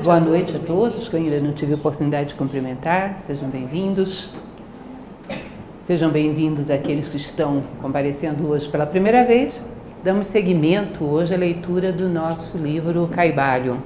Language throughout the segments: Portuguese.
Boa noite a todos, que eu ainda não tive a oportunidade de cumprimentar. Sejam bem-vindos. Sejam bem-vindos àqueles que estão comparecendo hoje pela primeira vez. Damos seguimento hoje à leitura do nosso livro Caibalho.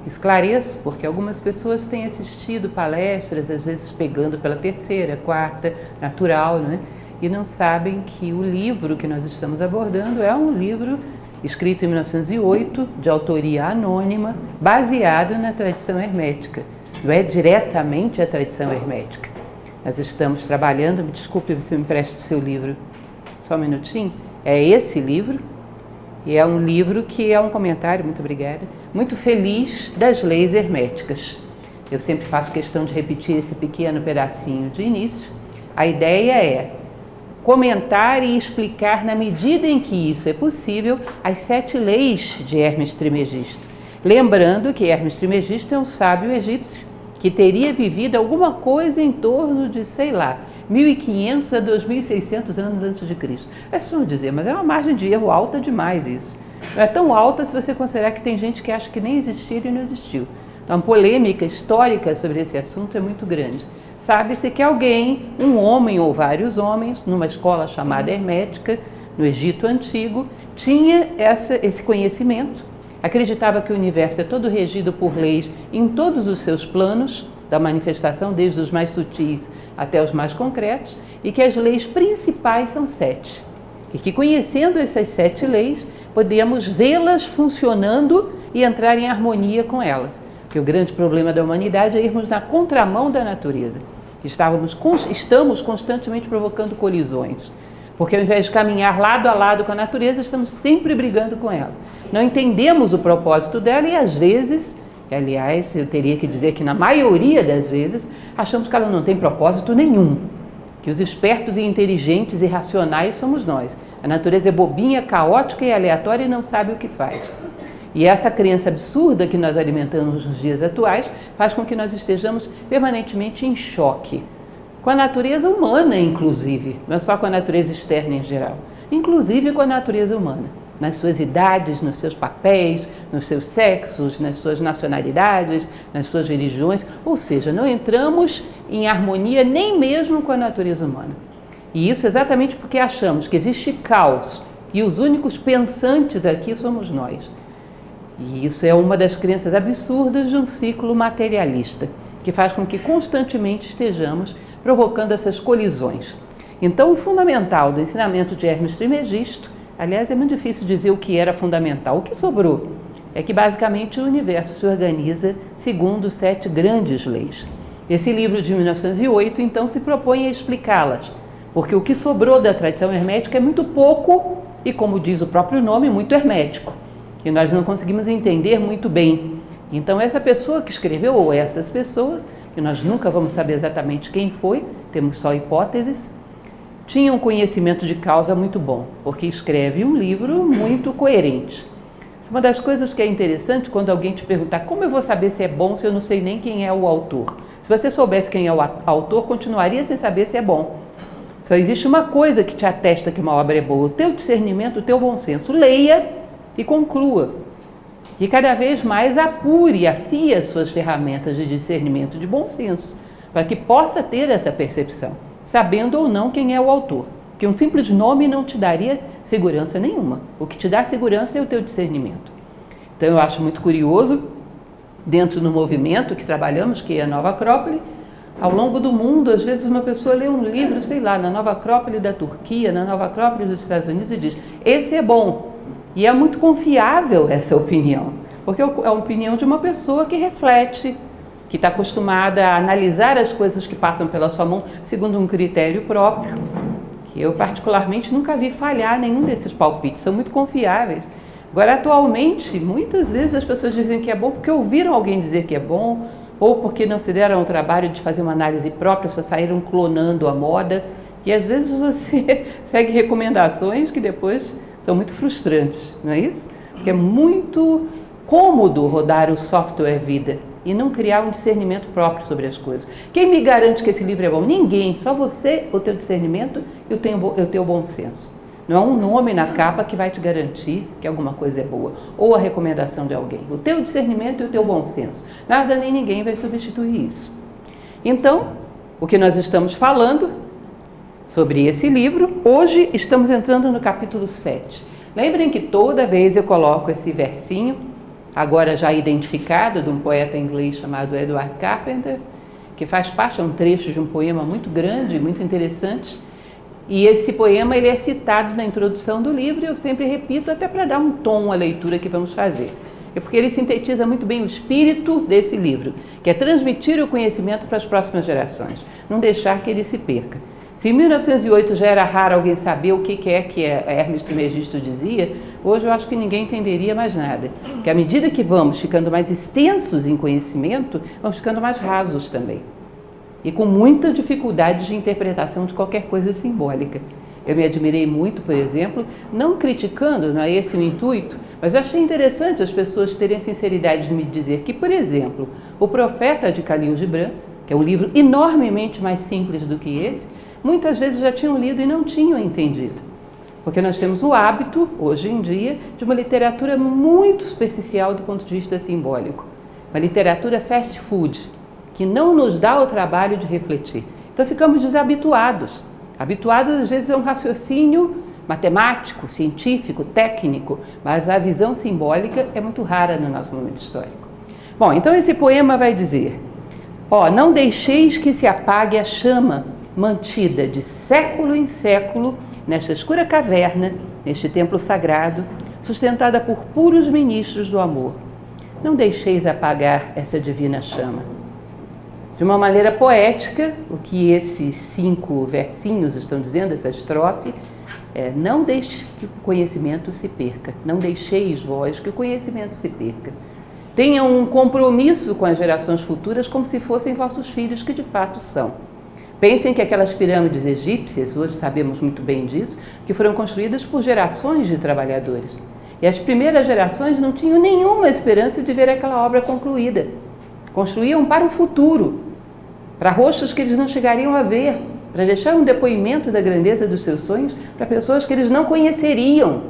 Esclareço, porque algumas pessoas têm assistido palestras, às vezes pegando pela terceira, quarta, natural, né? E não sabem que o livro que nós estamos abordando é um livro escrito em 1908, de autoria anônima, baseado na tradição hermética. Não é diretamente a tradição hermética. Nós estamos trabalhando, me desculpe se eu empresto o seu livro, só um minutinho. É esse livro, e é um livro que é um comentário, muito obrigada, muito feliz das leis herméticas. Eu sempre faço questão de repetir esse pequeno pedacinho de início. A ideia é comentar e explicar, na medida em que isso é possível, as 7 leis de Hermes Trismegisto. Lembrando que Hermes Trismegisto é um sábio egípcio que teria vivido alguma coisa em torno de, 1.500 a 2.600 anos antes de Cristo. Vocês vão dizer, mas é uma margem de erro alta demais isso. Não é tão alta se você considerar que tem gente que acha que nem existia e não existiu. Então, a polêmica histórica sobre esse assunto é muito grande. Sabe-se que alguém, um homem ou vários homens, numa escola chamada hermética, no Egito Antigo, tinha esse conhecimento, acreditava que o universo é todo regido por leis em todos os seus planos, da manifestação, desde os mais sutis até os mais concretos, e que as leis principais são 7. E que, conhecendo essas 7 leis, podemos vê-las funcionando e entrar em harmonia com elas. Porque o grande problema da humanidade é irmos na contramão da natureza. Estamos constantemente provocando colisões, porque ao invés de caminhar lado a lado com a natureza, estamos sempre brigando com ela. Não entendemos o propósito dela e às vezes, aliás, eu teria que dizer que na maioria das vezes, achamos que ela não tem propósito nenhum, que os espertos e inteligentes e racionais somos nós. A natureza é bobinha, caótica e aleatória e não sabe o que faz. E essa crença absurda que nós alimentamos nos dias atuais faz com que nós estejamos permanentemente em choque com a natureza humana, inclusive, não é só com a natureza externa em geral, inclusive com a natureza humana, nas suas idades, nos seus papéis, nos seus sexos, nas suas nacionalidades, nas suas religiões, ou seja, não entramos em harmonia nem mesmo com a natureza humana. E isso exatamente porque achamos que existe caos e os únicos pensantes aqui somos nós. E isso é uma das crenças absurdas de um ciclo materialista, que faz com que constantemente estejamos provocando essas colisões. Então, o fundamental do ensinamento de Hermes Trismegisto, aliás, é muito difícil dizer o que era fundamental. O que sobrou é que, basicamente, o universo se organiza segundo 7 grandes leis. Esse livro de 1908, então, se propõe a explicá-las, porque o que sobrou da tradição hermética é muito pouco e, como diz o próprio nome, muito hermético, que nós não conseguimos entender muito bem. Então, essa pessoa que escreveu, ou essas pessoas, que nós nunca vamos saber exatamente quem foi, temos só hipóteses, tinham um conhecimento de causa muito bom, porque escreve um livro muito coerente. Isso é uma das coisas que é interessante quando alguém te perguntar como eu vou saber se é bom se eu não sei nem quem é o autor. Se você soubesse quem é o autor, continuaria sem saber se é bom. Só existe uma coisa que te atesta que uma obra é boa, o teu discernimento, o teu bom senso. Leia e conclua. E cada vez mais apure, afie as suas ferramentas de discernimento, de bom senso, para que possa ter essa percepção, sabendo ou não quem é o autor. Que um simples nome não te daria segurança nenhuma. O que te dá segurança é o teu discernimento. Então eu acho muito curioso, dentro do movimento que trabalhamos, que é a Nova Acrópole, ao longo do mundo, às vezes uma pessoa lê um livro, na Nova Acrópole da Turquia, na Nova Acrópole dos Estados Unidos e diz, esse é bom. E é muito confiável essa opinião, porque é a opinião de uma pessoa que reflete, que está acostumada a analisar as coisas que passam pela sua mão segundo um critério próprio, que eu particularmente nunca vi falhar nenhum desses palpites, são muito confiáveis. Agora, atualmente, muitas vezes as pessoas dizem que é bom porque ouviram alguém dizer que é bom, ou porque não se deram ao trabalho de fazer uma análise própria, só saíram clonando a moda, e às vezes você segue recomendações que depois são muito frustrantes, não é isso? Porque é muito cômodo rodar o software vida e não criar um discernimento próprio sobre as coisas. Quem me garante que esse livro é bom? Ninguém, só você, o teu discernimento e o teu bom senso. Não é um nome na capa que vai te garantir que alguma coisa é boa, ou a recomendação de alguém. O teu discernimento e o teu bom senso. Nada nem ninguém vai substituir isso. Então, o que nós estamos falando sobre esse livro, hoje estamos entrando no capítulo 7. Lembrem que toda vez eu coloco esse versinho, agora já identificado, de um poeta inglês chamado Edward Carpenter, que faz parte, é um trecho de um poema muito grande, muito interessante. E esse poema ele é citado na introdução do livro e eu sempre repito até para dar um tom à leitura que vamos fazer. É porque ele sintetiza muito bem o espírito desse livro, que é transmitir o conhecimento para as próximas gerações, não deixar que ele se perca. Se em 1908 já era raro alguém saber o que Hermes Trismegisto dizia, hoje eu acho que ninguém entenderia mais nada. Porque à medida que vamos ficando mais extensos em conhecimento, vamos ficando mais rasos também. E com muita dificuldade de interpretação de qualquer coisa simbólica. Eu me admirei muito, por exemplo, não criticando, não é esse o intuito, mas eu achei interessante as pessoas terem a sinceridade de me dizer que, por exemplo, o Profeta de Khalil Gibran, que é um livro enormemente mais simples do que esse, muitas vezes já tinham lido e não tinham entendido. Porque nós temos o hábito, hoje em dia, de uma literatura muito superficial do ponto de vista simbólico. Uma literatura fast food, que não nos dá o trabalho de refletir. Então ficamos desabituados. Habituados, às vezes, a um raciocínio matemático, científico, técnico, mas a visão simbólica é muito rara no nosso momento histórico. Bom, então esse poema vai dizer: não deixeis que se apague a chama mantida de século em século nesta escura caverna, neste templo sagrado, sustentada por puros ministros do amor. Não deixeis apagar essa divina chama. De uma maneira poética, o que esses 5 versinhos estão dizendo, essa estrofe, não deixe que o conhecimento se perca, não deixeis vós que o conhecimento se perca. Tenham um compromisso com as gerações futuras como se fossem vossos filhos, que de fato são. Pensem que aquelas pirâmides egípcias, hoje sabemos muito bem disso, que foram construídas por gerações de trabalhadores. E as primeiras gerações não tinham nenhuma esperança de ver aquela obra concluída. Construíam para o futuro, para rostos que eles não chegariam a ver, para deixar um depoimento da grandeza dos seus sonhos para pessoas que eles não conheceriam.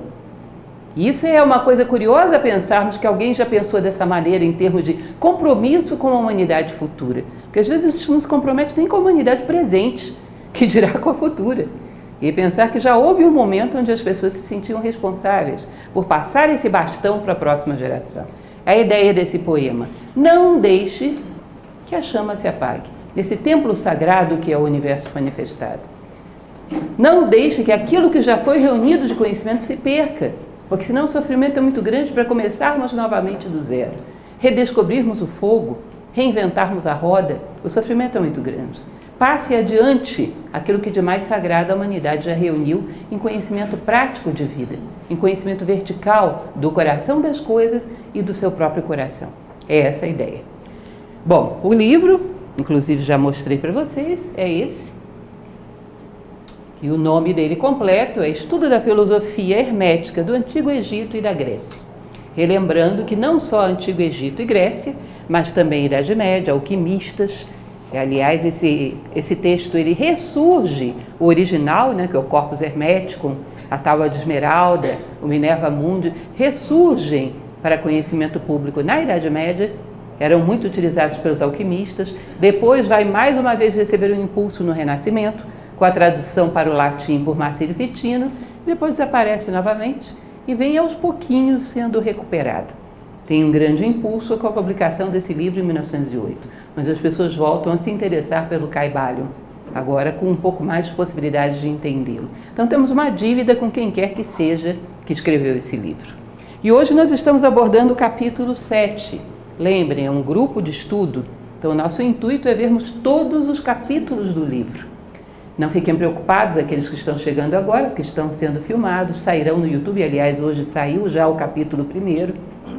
E isso é uma coisa curiosa pensarmos que alguém já pensou dessa maneira em termos de compromisso com a humanidade futura. Porque às vezes a gente não se compromete nem com a humanidade presente, que dirá com a futura. E pensar que já houve um momento onde as pessoas se sentiam responsáveis por passar esse bastão para a próxima geração. É a ideia desse poema. Não deixe que a chama se apague. Nesse templo sagrado que é o universo manifestado. Não deixe que aquilo que já foi reunido de conhecimento se perca, porque senão o sofrimento é muito grande para começarmos novamente do zero. Redescobrirmos o fogo, reinventarmos a roda, o sofrimento é muito grande. Passe adiante aquilo que de mais sagrado a humanidade já reuniu em conhecimento prático de vida, em conhecimento vertical do coração das coisas e do seu próprio coração. É essa a ideia. Bom, o livro, inclusive já mostrei para vocês, é esse. E o nome dele completo é Estudo da Filosofia Hermética do Antigo Egito e da Grécia. Relembrando que não só Antigo Egito e Grécia, mas também Idade Média, alquimistas. Aliás, esse texto ele ressurge, o original, que é o Corpus Hermeticum, a Tábua de Esmeralda, o Minerva Mundi, ressurgem para conhecimento público na Idade Média, eram muito utilizados pelos alquimistas, depois vai mais uma vez receber um impulso no Renascimento, com a tradução para o latim por Marcílio Fitino, depois desaparece novamente e vem aos pouquinhos sendo recuperado. Tem um grande impulso com a publicação desse livro em 1908, onde as pessoas voltam a se interessar pelo Kybalion, agora com um pouco mais de possibilidade de entendê-lo. Então temos uma dívida com quem quer que seja que escreveu esse livro. E hoje nós estamos abordando o capítulo 7. Lembrem, é um grupo de estudo, então o nosso intuito é vermos todos os capítulos do livro. Não fiquem preocupados aqueles que estão chegando agora, porque estão sendo filmados, sairão no YouTube, aliás, hoje saiu já o capítulo 1º,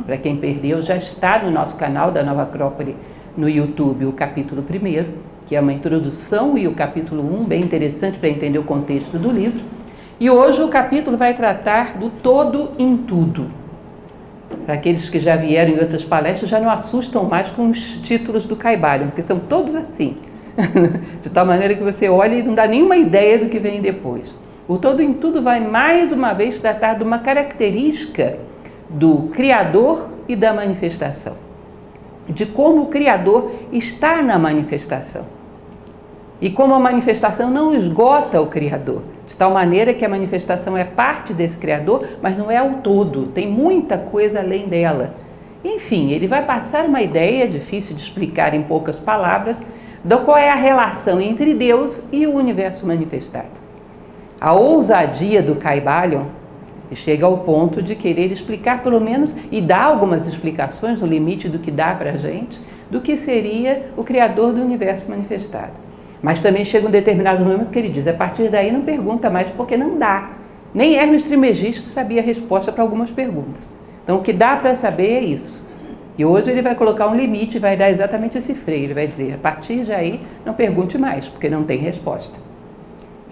para quem perdeu, já está no nosso canal da Nova Acrópole no YouTube o capítulo 1º, que é uma introdução, e o capítulo 1, bem interessante para entender o contexto do livro. E hoje o capítulo vai tratar do todo em tudo. Para aqueles que já vieram em outras palestras, já não assustam mais com os títulos do Kybalion, porque são todos assim. De tal maneira que você olha e não dá nenhuma ideia do que vem depois. O todo em tudo vai mais uma vez tratar de uma característica do Criador e da manifestação, de como o Criador está na manifestação e como a manifestação não esgota o Criador, de tal maneira que a manifestação é parte desse Criador, mas não é o todo, tem muita coisa além dela. Enfim, ele vai passar uma ideia, difícil de explicar em poucas palavras, de qual é a relação entre Deus e o universo manifestado. A ousadia do Kybalion chega ao ponto de querer explicar pelo menos, e dar algumas explicações no limite do que dá para a gente, do que seria o Criador do universo manifestado. Mas também chega um determinado momento que ele diz, a partir daí não pergunta mais porque não dá. Nem Hermes Trismegisto sabia a resposta para algumas perguntas. Então o que dá para saber é isso. E hoje ele vai colocar um limite e vai dar exatamente esse freio. Ele vai dizer, a partir de aí não pergunte mais, porque não tem resposta.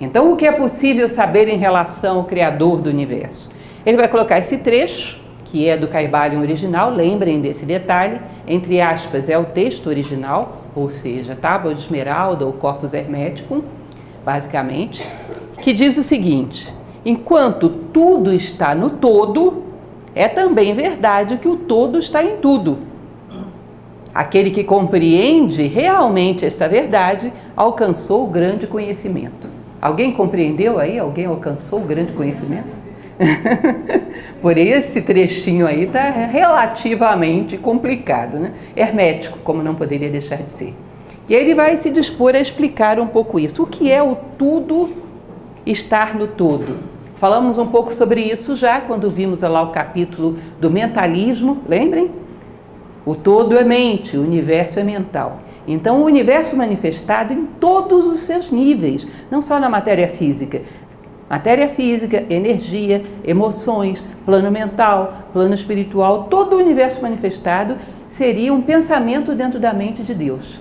Então o que é possível saber em relação ao Criador do universo? Ele vai colocar esse trecho, que é do Kybalion original, lembrem desse detalhe, entre aspas é o texto original, ou seja, Tábua de Esmeralda ou Corpus Hermeticum, basicamente, que diz o seguinte, enquanto tudo está no todo, é também verdade que o todo está em tudo. Aquele que compreende realmente esta verdade alcançou o grande conhecimento. Alguém compreendeu aí? Alguém alcançou o grande conhecimento? Por esse trechinho aí está relativamente complicado, né? Hermético, como não poderia deixar de ser. E ele vai se dispor a explicar um pouco isso. O que é o tudo estar no todo? Falamos um pouco sobre isso já quando vimos lá o capítulo do mentalismo, lembrem? O todo é mente, o universo é mental. Então o universo manifestado em todos os seus níveis, não só na matéria física, energia, emoções, plano mental, plano espiritual, todo o universo manifestado seria um pensamento dentro da mente de Deus.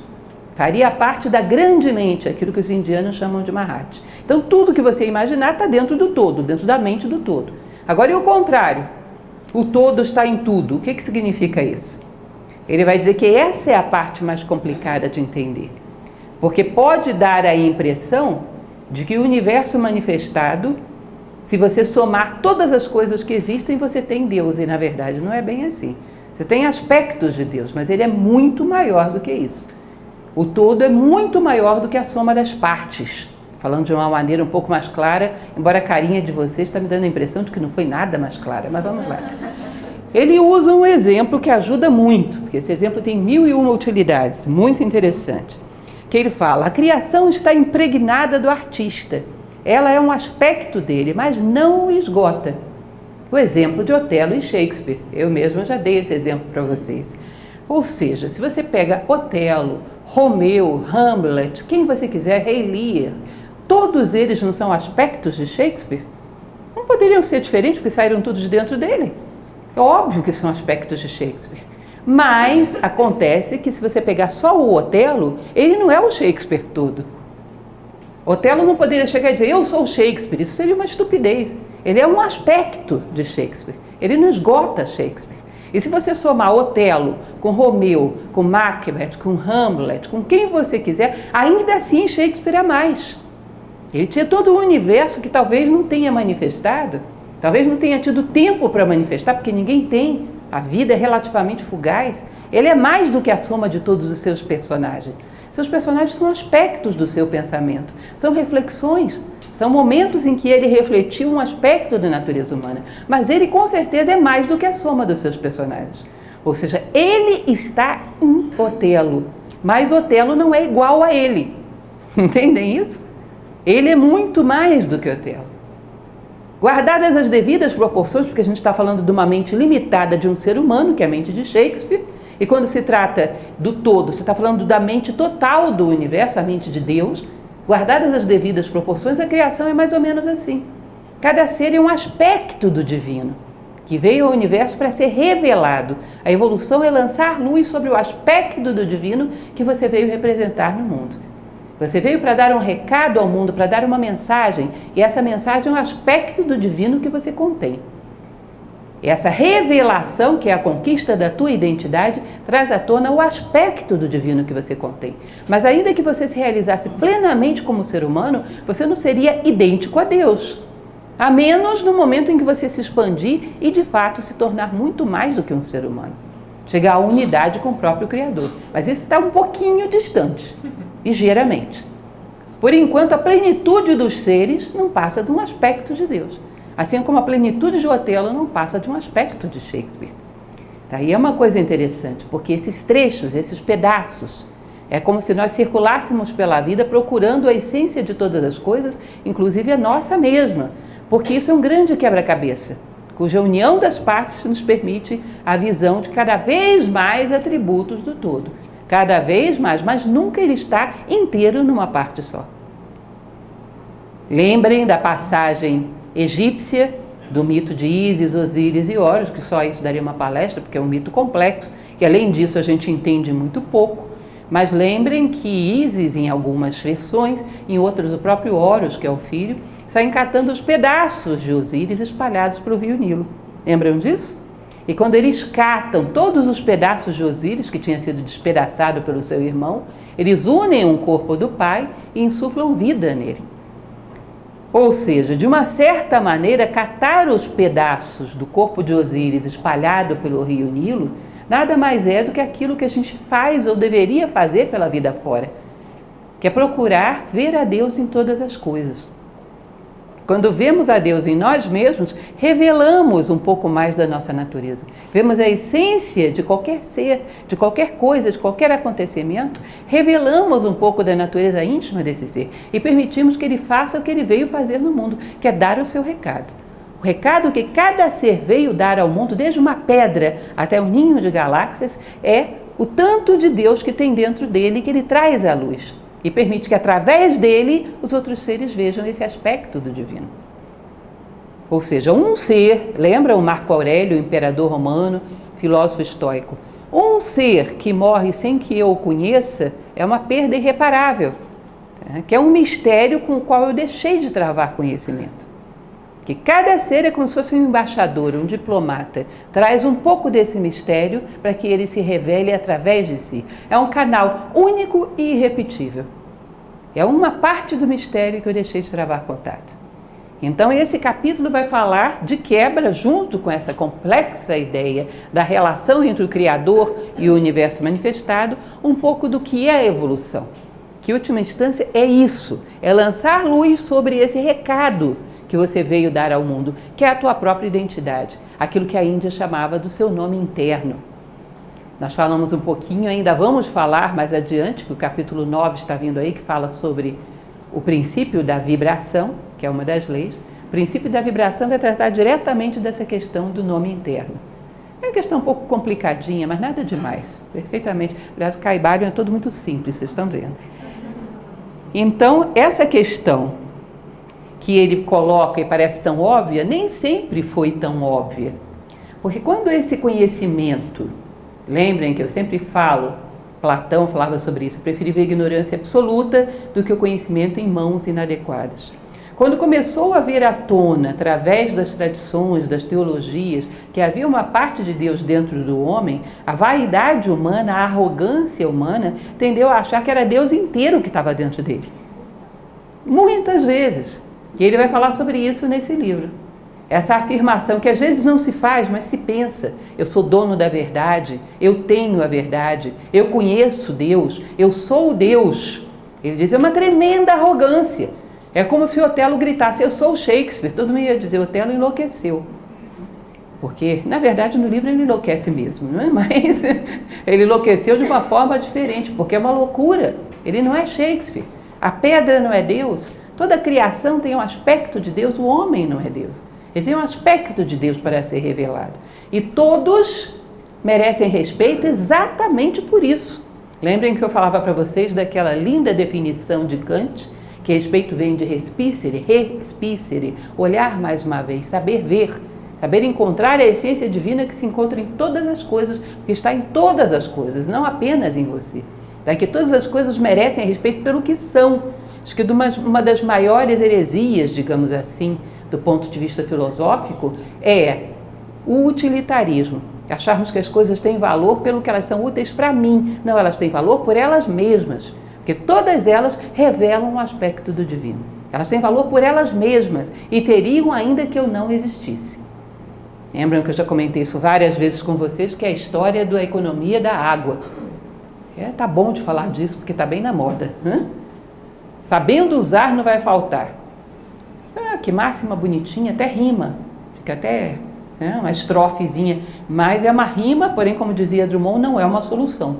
Faria parte da grande mente, aquilo que os indianos chamam de Mahat. Então tudo que você imaginar está dentro do todo, dentro da mente do todo. Agora e o contrário, o todo está em tudo. O que significa isso? Ele vai dizer que essa é a parte mais complicada de entender. Porque pode dar a impressão de que o universo manifestado, se você somar todas as coisas que existem, você tem Deus. E na verdade não é bem assim. Você tem aspectos de Deus, mas ele é muito maior do que isso. O todo é muito maior do que a soma das partes. Falando de uma maneira um pouco mais clara, embora a carinha de vocês está me dando a impressão de que não foi nada mais clara, mas vamos lá. Ele usa um exemplo que ajuda muito, porque esse exemplo tem 1001 utilidades, muito interessante. Que ele fala, a criação está impregnada do artista. Ela é um aspecto dele, mas não o esgota. O exemplo de Otelo e Shakespeare. Eu mesma já dei esse exemplo para vocês. Ou seja, se você pega Otelo, Romeu, Hamlet, quem você quiser, Rei Lear, todos eles não são aspectos de Shakespeare? Não poderiam ser diferentes porque saíram todos de dentro dele. É óbvio que são aspectos de Shakespeare. Mas acontece que se você pegar só o Otelo, ele não é o Shakespeare todo. Otelo não poderia chegar e dizer, eu sou o Shakespeare, isso seria uma estupidez. Ele é um aspecto de Shakespeare, ele não esgota Shakespeare. E se você somar Otelo com Romeu, com Macbeth, com Hamlet, com quem você quiser, ainda assim Shakespeare é mais. Ele tinha todo o universo que talvez não tenha manifestado, talvez não tenha tido tempo para manifestar, porque ninguém tem. A vida é relativamente fugaz. Ele é mais do que a soma de todos os seus personagens. Seus personagens são aspectos do seu pensamento, são reflexões, são momentos em que ele refletiu um aspecto da natureza humana. Mas ele com certeza é mais do que a soma dos seus personagens. Ou seja, ele está em Otelo, mas Otelo não é igual a ele. Entendem isso? Ele é muito mais do que Otelo. Guardadas as devidas proporções, porque a gente está falando de uma mente limitada de um ser humano, que é a mente de Shakespeare, e quando se trata do todo, você está falando da mente total do universo, a mente de Deus, guardadas as devidas proporções, a criação é mais ou menos assim. Cada ser é um aspecto do divino, que veio ao universo para ser revelado. A evolução é lançar luz sobre o aspecto do divino que você veio representar no mundo. Você veio para dar um recado ao mundo, para dar uma mensagem, e essa mensagem é um aspecto do divino que você contém. Essa revelação, que é a conquista da tua identidade, traz à tona o aspecto do divino que você contém. Mas ainda que você se realizasse plenamente como ser humano, você não seria idêntico a Deus. A menos no momento em que você se expandir e, de fato, se tornar muito mais do que um ser humano. Chegar à unidade com o próprio Criador. Mas isso está um pouquinho distante, ligeiramente. Por enquanto, a plenitude dos seres não passa de um aspecto de Deus. Assim como a plenitude de Otelo não passa de um aspecto de Shakespeare. Daí é uma coisa interessante, porque esses trechos, esses pedaços, é como se nós circulássemos pela vida procurando a essência de todas as coisas, inclusive a nossa mesma, porque isso é um grande quebra-cabeça, cuja união das partes nos permite a visão de cada vez mais atributos do todo. Cada vez mais, mas nunca ele está inteiro numa parte só. Lembrem da passagem egípcia do mito de Ísis, Osíris e Horus, que só isso daria uma palestra, porque é um mito complexo, e além disso a gente entende muito pouco. Mas lembrem que Ísis, em algumas versões, em outras o próprio Horus, que é o filho, saem catando os pedaços de Osíris espalhados pelo rio Nilo. Lembram disso? E quando eles catam todos os pedaços de Osíris, que tinha sido despedaçado pelo seu irmão, eles unem o corpo do pai e insuflam vida nele. Ou seja, de uma certa maneira, catar os pedaços do corpo de Osíris espalhado pelo rio Nilo, nada mais é do que aquilo que a gente faz ou deveria fazer pela vida fora, que é procurar ver a Deus em todas as coisas. Quando vemos a Deus em nós mesmos, revelamos um pouco mais da nossa natureza. Vemos a essência de qualquer ser, de qualquer coisa, de qualquer acontecimento, revelamos um pouco da natureza íntima desse ser e permitimos que ele faça o que ele veio fazer no mundo, que é dar o seu recado. O recado que cada ser veio dar ao mundo, desde uma pedra até um ninho de galáxias, é o tanto de Deus que tem dentro dele, que ele traz à luz. E permite que, através dele, os outros seres vejam esse aspecto do divino. Ou seja, um ser, lembra o Marco Aurélio, imperador romano, filósofo estoico, um ser que morre sem que eu o conheça é uma perda irreparável, que é um mistério com o qual eu deixei de travar conhecimento. Que cada ser é como se fosse um embaixador, um diplomata, traz um pouco desse mistério para que ele se revele através de si. É um canal único e irrepetível. É uma parte do mistério que eu deixei de travar contato. Então esse capítulo vai falar de quebra, junto com essa complexa ideia da relação entre o Criador e o universo manifestado, um pouco do que é a evolução. Que, em última instância, é isso, é lançar luz sobre esse recado que você veio dar ao mundo, que é a tua própria identidade, aquilo que a Índia chamava do seu nome interno. Nós falamos um pouquinho, ainda vamos falar mais adiante, porque o capítulo 9 está vindo aí, que fala sobre o princípio da vibração, que é uma das leis. O princípio da vibração vai tratar diretamente dessa questão do nome interno. É uma questão um pouco complicadinha, mas nada demais, perfeitamente. Aliás, o Caibalion é todo muito simples, vocês estão vendo. Então, essa questão que ele coloca e parece tão óbvia, nem sempre foi tão óbvia. Porque quando esse conhecimento, lembrem que eu sempre falo, Platão falava sobre isso, preferível a ignorância absoluta do que o conhecimento em mãos inadequadas. Quando começou a vir à tona, através das tradições, das teologias, que havia uma parte de Deus dentro do homem, a vaidade humana, a arrogância humana, tendeu a achar que era Deus inteiro que estava dentro dele. Muitas vezes. E ele vai falar sobre isso nesse livro. Essa afirmação que às vezes não se faz, mas se pensa. Eu sou dono da verdade, eu tenho a verdade, eu conheço Deus, eu sou Deus. Ele diz, é uma tremenda arrogância. É como se Otelo gritasse, eu sou Shakespeare. Todo mundo ia dizer, Otelo enlouqueceu. Porque, na verdade, no livro ele enlouquece mesmo, não é? Mas ele enlouqueceu de uma forma diferente, porque é uma loucura. Ele não é Shakespeare. A pedra não é Deus. Toda a criação tem um aspecto de Deus, o homem não é Deus. Ele tem um aspecto de Deus para ser revelado. E todos merecem respeito exatamente por isso. Lembrem que eu falava para vocês daquela linda definição de Kant, que respeito vem de respicere, olhar mais uma vez, saber ver, saber encontrar a essência divina que se encontra em todas as coisas, que está em todas as coisas, não apenas em você. Tá? Que todas as coisas merecem respeito pelo que são. Acho que uma das maiores heresias, digamos assim, do ponto de vista filosófico, é o utilitarismo. Acharmos que as coisas têm valor pelo que elas são úteis para mim. Não, elas têm valor por elas mesmas. porque todas elas revelam um aspecto do divino. Elas têm valor por elas mesmas e teriam ainda que eu não existisse. Lembram que eu já comentei isso várias vezes com vocês, que é a história da economia da água. Tá bom de falar disso, porque tá bem na moda. Sabendo usar não vai faltar. Que máxima bonitinha, até rima. Fica até uma estrofezinha. Mas é uma rima, porém, como dizia Drummond, não é uma solução.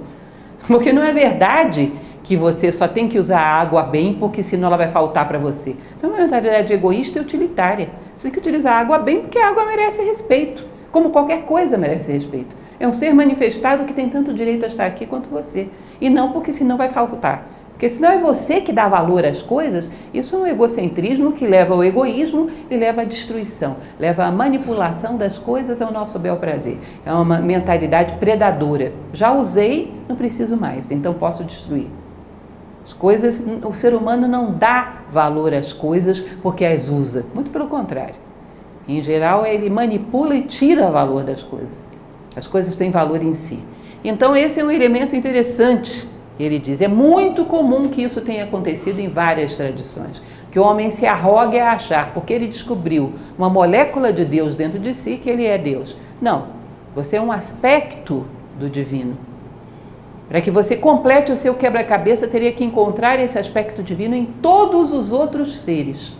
Porque não é verdade que você só tem que usar a água bem, porque senão ela vai faltar para você. Isso é uma mentalidade egoísta e utilitária. Você tem que utilizar a água bem, porque a água merece respeito. Como qualquer coisa merece respeito. É um ser manifestado que tem tanto direito a estar aqui quanto você. E não porque senão vai faltar. Porque senão é você que dá valor às coisas. Isso é um egocentrismo que leva ao egoísmo e leva à destruição. Leva à manipulação das coisas ao nosso bel prazer. É uma mentalidade predadora. Já usei, não preciso mais, então posso destruir. As coisas, o ser humano não dá valor às coisas porque as usa. Muito pelo contrário. Em geral, ele manipula e tira valor das coisas. As coisas têm valor em si. Então, esse é um elemento interessante. Ele diz, é muito comum que isso tenha acontecido em várias tradições. Que o homem se arrogue a achar, porque ele descobriu uma molécula de Deus dentro de si, que ele é Deus. Não, você é um aspecto do divino. Para que você complete o seu quebra-cabeça, teria que encontrar esse aspecto divino em todos os outros seres.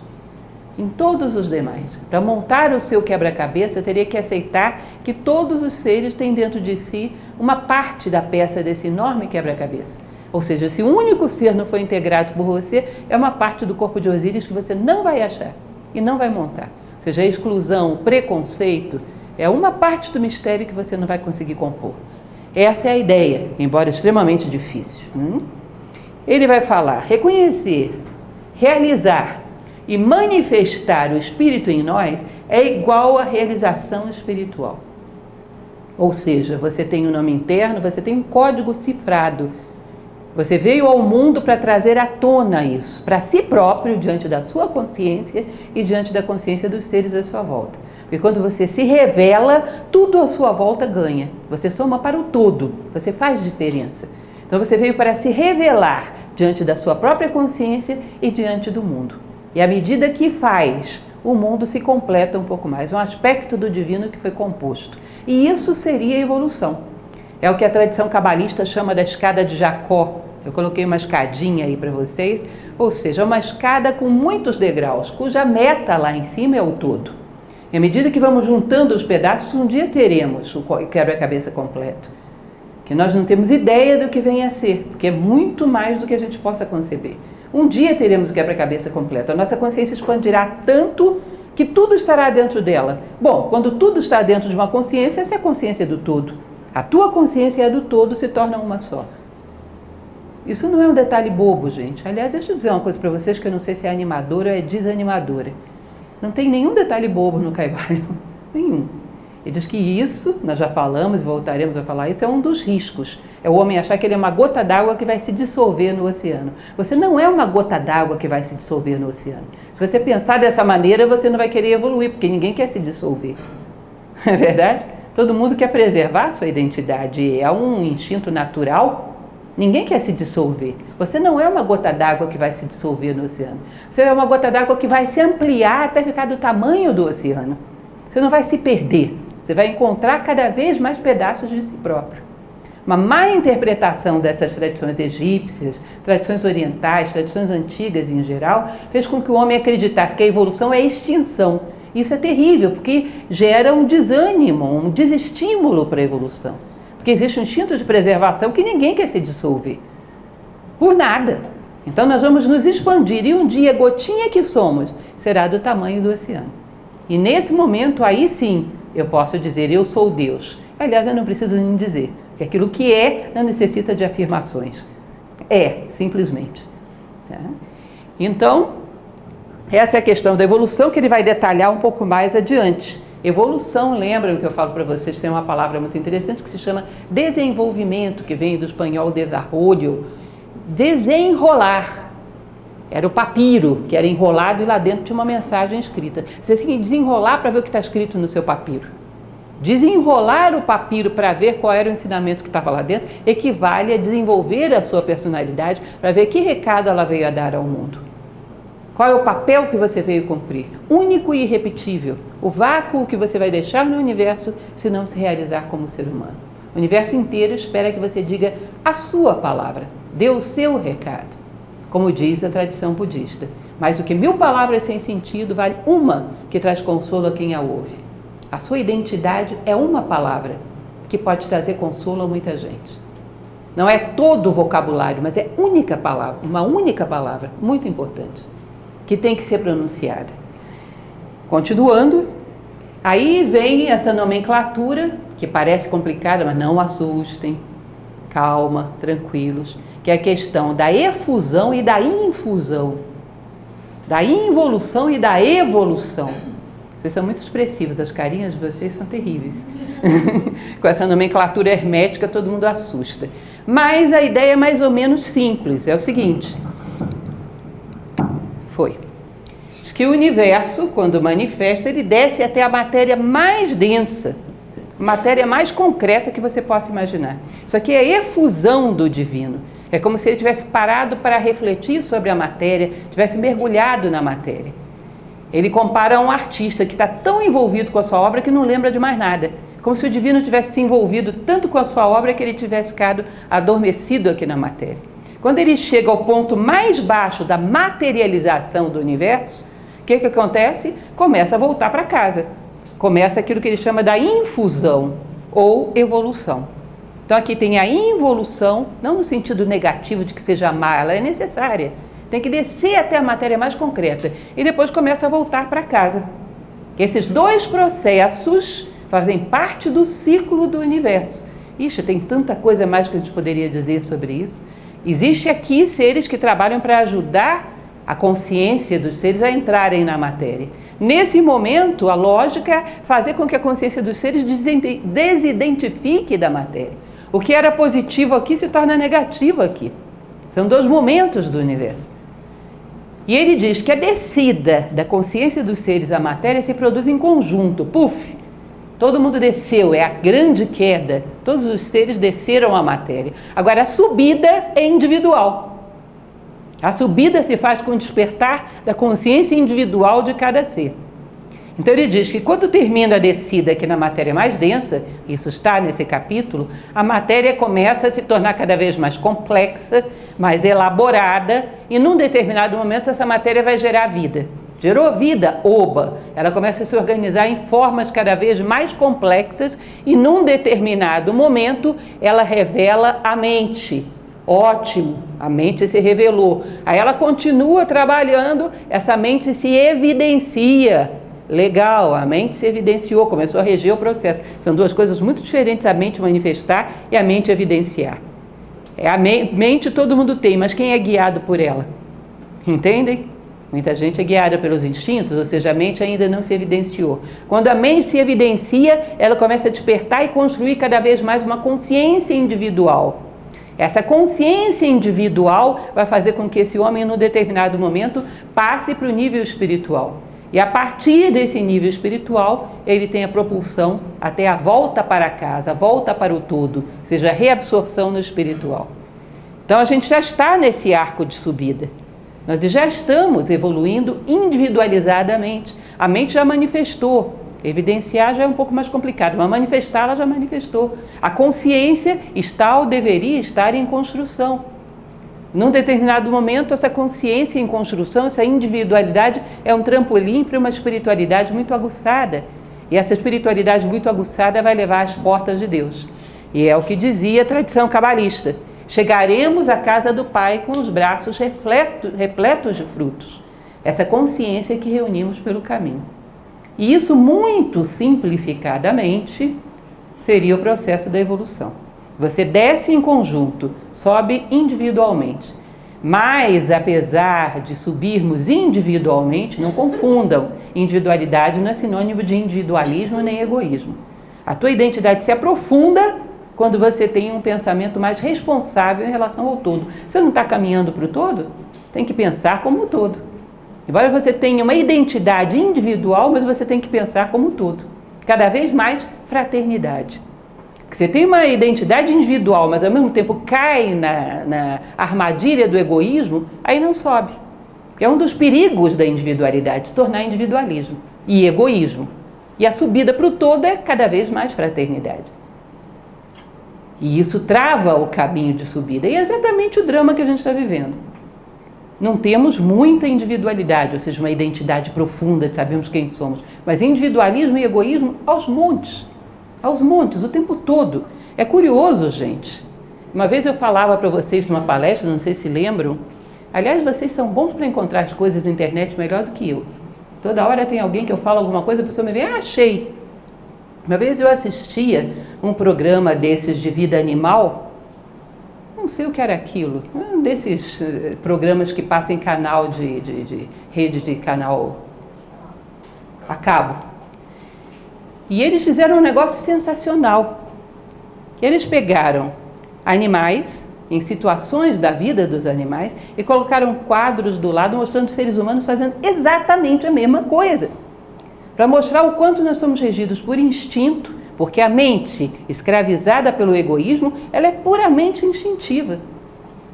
Em todos os demais. Para montar o seu quebra-cabeça, teria que aceitar que todos os seres têm dentro de si uma parte da peça desse enorme quebra-cabeça. Ou seja, se o único ser não foi integrado por você, é uma parte do corpo de Osíris que você não vai achar e não vai montar. Ou seja, a exclusão, o preconceito, é uma parte do mistério que você não vai conseguir compor. Essa é a ideia, embora extremamente difícil. Ele vai falar, reconhecer, realizar e manifestar o Espírito em nós é igual à realização espiritual. Ou seja, você tem um nome interno, você tem um código cifrado. Você veio ao mundo para trazer à tona isso, para si próprio, diante da sua consciência e diante da consciência dos seres à sua volta. Porque quando você se revela, tudo à sua volta ganha. Você soma para o todo, você faz diferença. Então você veio para se revelar diante da sua própria consciência e diante do mundo. E à medida que faz, o mundo se completa um pouco mais. Um aspecto do divino que foi composto. E isso seria evolução. É o que a tradição cabalista chama da escada de Jacó. Eu coloquei uma escadinha aí para vocês. Ou seja, uma escada com muitos degraus, cuja meta lá em cima é o todo. E à medida que vamos juntando os pedaços, um dia teremos o quebra-cabeça completo. Que nós não temos ideia do que vem a ser, porque é muito mais do que a gente possa conceber. Um dia teremos o quebra-cabeça completo. A nossa consciência expandirá tanto que tudo estará dentro dela. Bom, quando tudo está dentro de uma consciência, essa é a consciência do todo. A tua consciência e a do todo se tornam uma só. Isso não é um detalhe bobo, gente. Aliás, deixa eu dizer uma coisa para vocês que eu não sei se é animadora ou é desanimadora. Não tem nenhum detalhe bobo no Kaivalho. Nenhum. Ele diz que isso, nós já falamos e voltaremos a falar, isso é um dos riscos. É o homem achar que ele é uma gota d'água que vai se dissolver no oceano. Você não é uma gota d'água que vai se dissolver no oceano. Se você pensar dessa maneira, você não vai querer evoluir, porque ninguém quer se dissolver. Não é verdade? Todo mundo quer preservar a sua identidade. É um instinto natural. Ninguém quer se dissolver. Você não é uma gota d'água que vai se dissolver no oceano. Você é uma gota d'água que vai se ampliar até ficar do tamanho do oceano. Você não vai se perder. Você vai encontrar cada vez mais pedaços de si próprio. Uma má interpretação dessas tradições egípcias, tradições orientais, tradições antigas em geral, fez com que o homem acreditasse que a evolução é extinção. Isso é terrível, porque gera um desânimo, um desestímulo para a evolução. Porque existe um instinto de preservação que ninguém quer se dissolver. Por nada. Então nós vamos nos expandir e um dia a gotinha que somos será do tamanho do oceano. E nesse momento, aí sim, eu posso dizer, eu sou Deus. Aliás, eu não preciso nem dizer, porque aquilo que é não necessita de afirmações. É, simplesmente. Tá? Então, essa é a questão da evolução que ele vai detalhar um pouco mais adiante. Evolução, lembram que eu falo para vocês, tem uma palavra muito interessante que se chama desenvolvimento, que vem do espanhol desarrollo, desenrolar. Era o papiro, que era enrolado e lá dentro tinha uma mensagem escrita. Você tem que desenrolar para ver o que está escrito no seu papiro. Desenrolar o papiro para ver qual era o ensinamento que estava lá dentro equivale a desenvolver a sua personalidade para ver que recado ela veio a dar ao mundo. Qual é o papel que você veio cumprir? Único e irrepetível. O vácuo que você vai deixar no universo se não se realizar como ser humano. O universo inteiro espera que você diga a sua palavra, dê o seu recado, como diz a tradição budista. Mais do que 1000 palavras sem sentido, vale uma que traz consolo a quem a ouve. A sua identidade é uma palavra que pode trazer consolo a muita gente. Não é todo o vocabulário, mas é única palavra, uma única palavra, muito importante, que tem que ser pronunciada. Continuando, aí vem essa nomenclatura, que parece complicada, mas não assustem, calma, tranquilos, que é a questão da efusão e da infusão, da involução e da evolução. Vocês são muito expressivos, as carinhas de vocês são terríveis. Com essa nomenclatura hermética, todo mundo assusta. Mas a ideia é mais ou menos simples, é o seguinte. Diz que o universo, quando manifesta, ele desce até a matéria mais densa, a matéria mais concreta que você possa imaginar. Isso aqui é efusão do divino. É como se ele tivesse parado para refletir sobre a matéria, tivesse mergulhado na matéria. Ele compara a um artista que está tão envolvido com a sua obra que não lembra de mais nada. Como se o divino tivesse se envolvido tanto com a sua obra que ele tivesse ficado adormecido aqui na matéria. Quando ele chega ao ponto mais baixo da materialização do universo, o que acontece? Começa a voltar para casa. Começa aquilo que ele chama da infusão ou evolução. Então aqui tem a involução, não no sentido negativo de que seja má, ela é necessária. Tem que descer até a matéria mais concreta e depois começa a voltar para casa. Esses dois processos fazem parte do ciclo do universo. Ixi, tem tanta coisa mais que a gente poderia dizer sobre isso. Existe aqui seres que trabalham para ajudar a consciência dos seres a entrarem na matéria. Nesse momento, a lógica é fazer com que a consciência dos seres desidentifique da matéria. O que era positivo aqui se torna negativo aqui. São dois momentos do universo. E ele diz que a descida da consciência dos seres à matéria se produz em conjunto. Puf! Todo mundo desceu, é a grande queda. Todos os seres desceram à matéria. Agora, a subida é individual. A subida se faz com o despertar da consciência individual de cada ser. Então ele diz que quando termina a descida aqui na matéria mais densa, isso está nesse capítulo, a matéria começa a se tornar cada vez mais complexa, mais elaborada, e num determinado momento essa matéria vai gerar vida. Gerou vida, oba! Ela começa a se organizar em formas cada vez mais complexas e num determinado momento ela revela a mente. Ótimo, a mente se revelou. Aí ela continua trabalhando, essa mente se evidencia. Legal, a mente se evidenciou, começou a reger o processo. São duas coisas muito diferentes, a mente manifestar e a mente evidenciar. A mente todo mundo tem, mas quem é guiado por ela? Entendem? Muita gente é guiada pelos instintos, ou seja, a mente ainda não se evidenciou. Quando a mente se evidencia, ela começa a despertar e construir cada vez mais uma consciência individual. Essa consciência individual vai fazer com que esse homem, num determinado momento, passe para o nível espiritual. E a partir desse nível espiritual, ele tem a propulsão até a volta para casa, a volta para o todo, ou seja, a reabsorção no espiritual. Então a gente já está nesse arco de subida. Nós já estamos evoluindo individualizadamente. A mente já manifestou. Evidenciar já é um pouco mais complicado, mas manifestar ela já manifestou. A consciência está ou deveria estar em construção. Num determinado momento, essa consciência em construção, essa individualidade é um trampolim para uma espiritualidade muito aguçada. E essa espiritualidade muito aguçada vai levar às portas de Deus. E é o que dizia a tradição cabalista. Chegaremos à casa do Pai com os braços repletos de frutos. Essa consciência que reunimos pelo caminho. E isso, muito simplificadamente, seria o processo da evolução. Você desce em conjunto, sobe individualmente. Mas, apesar de subirmos individualmente, não confundam, individualidade não é sinônimo de individualismo nem egoísmo. A tua identidade se aprofunda quando você tem um pensamento mais responsável em relação ao todo. Você não está caminhando para o todo? Tem que pensar como um todo. Embora você tenha uma identidade individual, mas você tem que pensar como um todo. cada vez mais fraternidade. Você tem uma identidade individual, mas ao mesmo tempo cai na armadilha do egoísmo, aí não sobe. É um dos perigos da individualidade, se tornar individualismo e egoísmo. E a subida para o todo é cada vez mais fraternidade. E isso trava o caminho de subida. E é exatamente o drama que a gente está vivendo. Não temos muita individualidade, ou seja, uma identidade profunda de sabermos quem somos. Mas individualismo e egoísmo aos montes, o tempo todo. É curioso, gente. Uma vez eu falava para vocês numa palestra, não sei se lembram. Aliás, vocês são bons para encontrar as coisas na internet melhor do que eu. Toda hora tem alguém que eu falo alguma coisa, a pessoa me vê, achei. Uma vez eu assistia um programa desses de vida animal, não sei o que era aquilo, um desses programas que passam em canal de rede de canal a cabo. E eles fizeram um negócio sensacional. Eles pegaram animais, em situações da vida dos animais, e colocaram quadros do lado mostrando os seres humanos fazendo exatamente a mesma coisa. Para mostrar o quanto nós somos regidos por instinto, porque a mente escravizada pelo egoísmo, ela é puramente instintiva.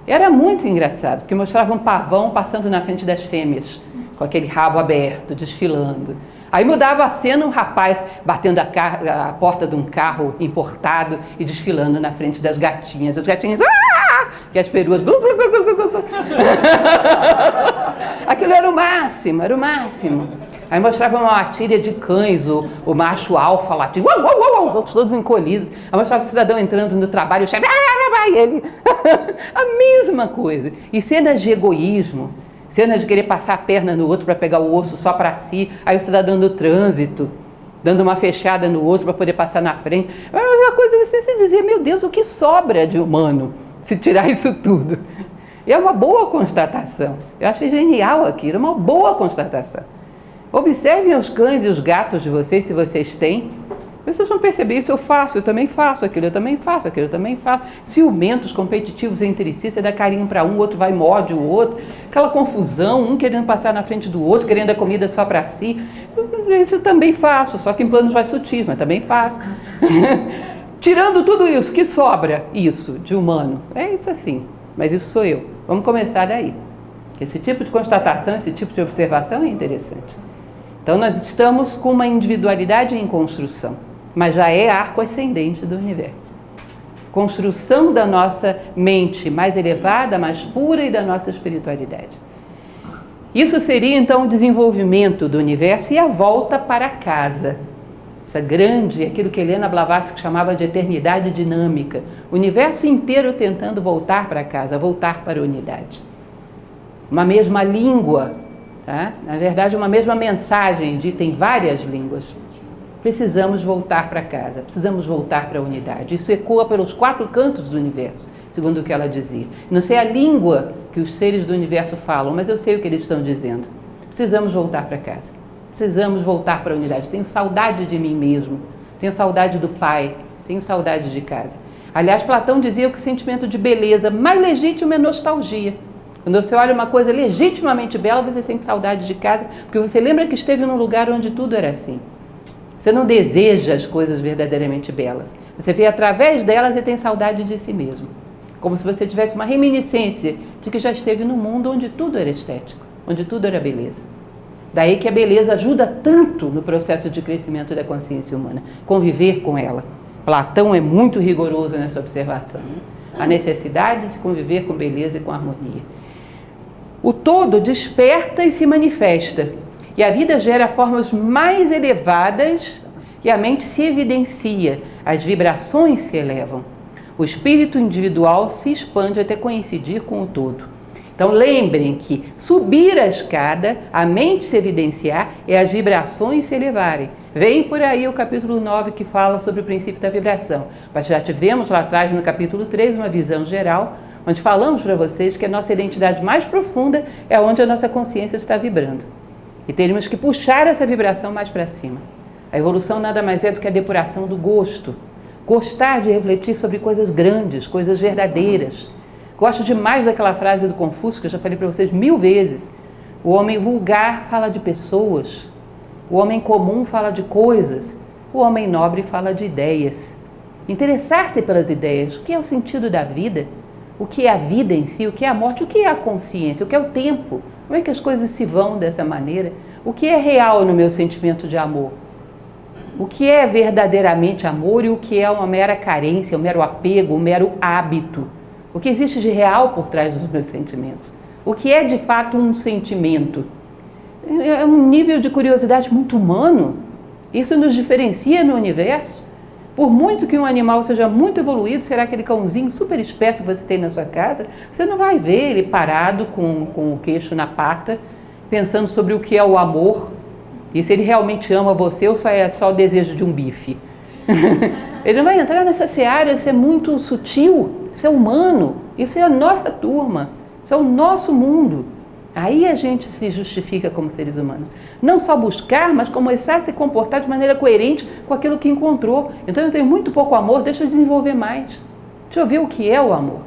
Era muito engraçado, porque mostrava um pavão passando na frente das fêmeas, com aquele rabo aberto, desfilando. Aí mudava a cena, um rapaz batendo a porta de um carro importado e desfilando na frente das gatinhas. As gatinhas, e as peruas, aquilo era o máximo, era o máximo. Aí mostrava uma matilha de cães, o macho alfa latindo, os outros todos encolhidos. Aí mostrava o cidadão entrando no trabalho, o chefe, e ele, a mesma coisa. E cenas de egoísmo, cenas de querer passar a perna no outro para pegar o osso só para si, aí o cidadão no trânsito, dando uma fechada no outro para poder passar na frente. Uma coisa assim, você dizia, meu Deus, o que sobra de humano se tirar isso tudo? E é uma boa constatação. Eu achei genial aquilo, uma boa constatação. Observem os cães e os gatos de vocês, se vocês têm. Vocês vão perceber isso, eu também faço aquilo, eu também faço aquilo, eu também faço. Ciumentos, competitivos entre si, você dá carinho para um, o outro vai e morde o outro. Aquela confusão, um querendo passar na frente do outro, querendo a comida só para si. Isso eu também faço, só que em planos mais sutis, mas também faço. Tirando tudo isso, que sobra isso de humano? É isso assim, mas isso sou eu. Vamos começar daí. Esse tipo de constatação, esse tipo de observação é interessante. Então nós estamos com uma individualidade em construção, mas já é arco ascendente do universo. Construção da nossa mente mais elevada, mais pura e da nossa espiritualidade. Isso seria então o desenvolvimento do universo e a volta para casa. Essa grande, aquilo que Helena Blavatsky chamava de eternidade dinâmica. O universo inteiro tentando voltar para casa, voltar para a unidade. Uma mesma língua. Tá? Na verdade, uma mesma mensagem dita em várias línguas. Precisamos voltar para casa, precisamos voltar para a unidade. Isso ecoa pelos 4 cantos do universo, segundo o que ela dizia. Não sei a língua que os seres do universo falam, mas eu sei o que eles estão dizendo. Precisamos voltar para casa, precisamos voltar para a unidade. Tenho saudade de mim mesmo, tenho saudade do pai, tenho saudade de casa. Aliás, Platão dizia que o sentimento de beleza mais legítimo é nostalgia. Quando você olha uma coisa legitimamente bela, você sente saudade de casa, porque você lembra que esteve num lugar onde tudo era assim. Você não deseja as coisas verdadeiramente belas. Você vê através delas e tem saudade de si mesmo. Como se você tivesse uma reminiscência de que já esteve num mundo onde tudo era estético, onde tudo era beleza. Daí que a beleza ajuda tanto no processo de crescimento da consciência humana, conviver com ela. Platão é muito rigoroso nessa observação, né? A necessidade de se conviver com beleza e com harmonia. O todo desperta e se manifesta, e a vida gera formas mais elevadas e a mente se evidencia, as vibrações se elevam. O espírito individual se expande até coincidir com o todo. Então lembrem que subir a escada, a mente se evidenciar e as vibrações se elevarem. Vem por aí o capítulo 9 que fala sobre o princípio da vibração. Mas já tivemos lá atrás no capítulo 3 uma visão geral, onde falamos para vocês que a nossa identidade mais profunda é onde a nossa consciência está vibrando. E teremos que puxar essa vibração mais para cima. A evolução nada mais é do que a depuração do gosto. Gostar de refletir sobre coisas grandes, coisas verdadeiras. Gosto demais daquela frase do Confúcio, que eu já falei para vocês 1000 vezes. O homem vulgar fala de pessoas. O homem comum fala de coisas. O homem nobre fala de ideias. Interessar-se pelas ideias. O que é o sentido da vida? O que é a vida em si? O que é a morte? O que é a consciência? O que é o tempo? Como é que as coisas se vão dessa maneira? O que é real no meu sentimento de amor? O que é verdadeiramente amor e o que é uma mera carência, um mero apego, um mero hábito? O que existe de real por trás dos meus sentimentos? O que é de fato um sentimento? É um nível de curiosidade muito humano. Isso nos diferencia no universo. Por muito que um animal seja muito evoluído, será aquele cãozinho super esperto que você tem na sua casa, você não vai ver ele parado com o queixo na pata, pensando sobre o que é o amor e se ele realmente ama você ou é só o desejo de um bife. Ele não vai entrar nessa seara, isso é muito sutil, isso é humano, isso é a nossa turma, isso é o nosso mundo. Aí a gente se justifica como seres humanos. Não só buscar, mas começar a se comportar de maneira coerente com aquilo que encontrou. Então eu tenho muito pouco amor, deixa eu desenvolver mais. Deixa eu ver o que é o amor.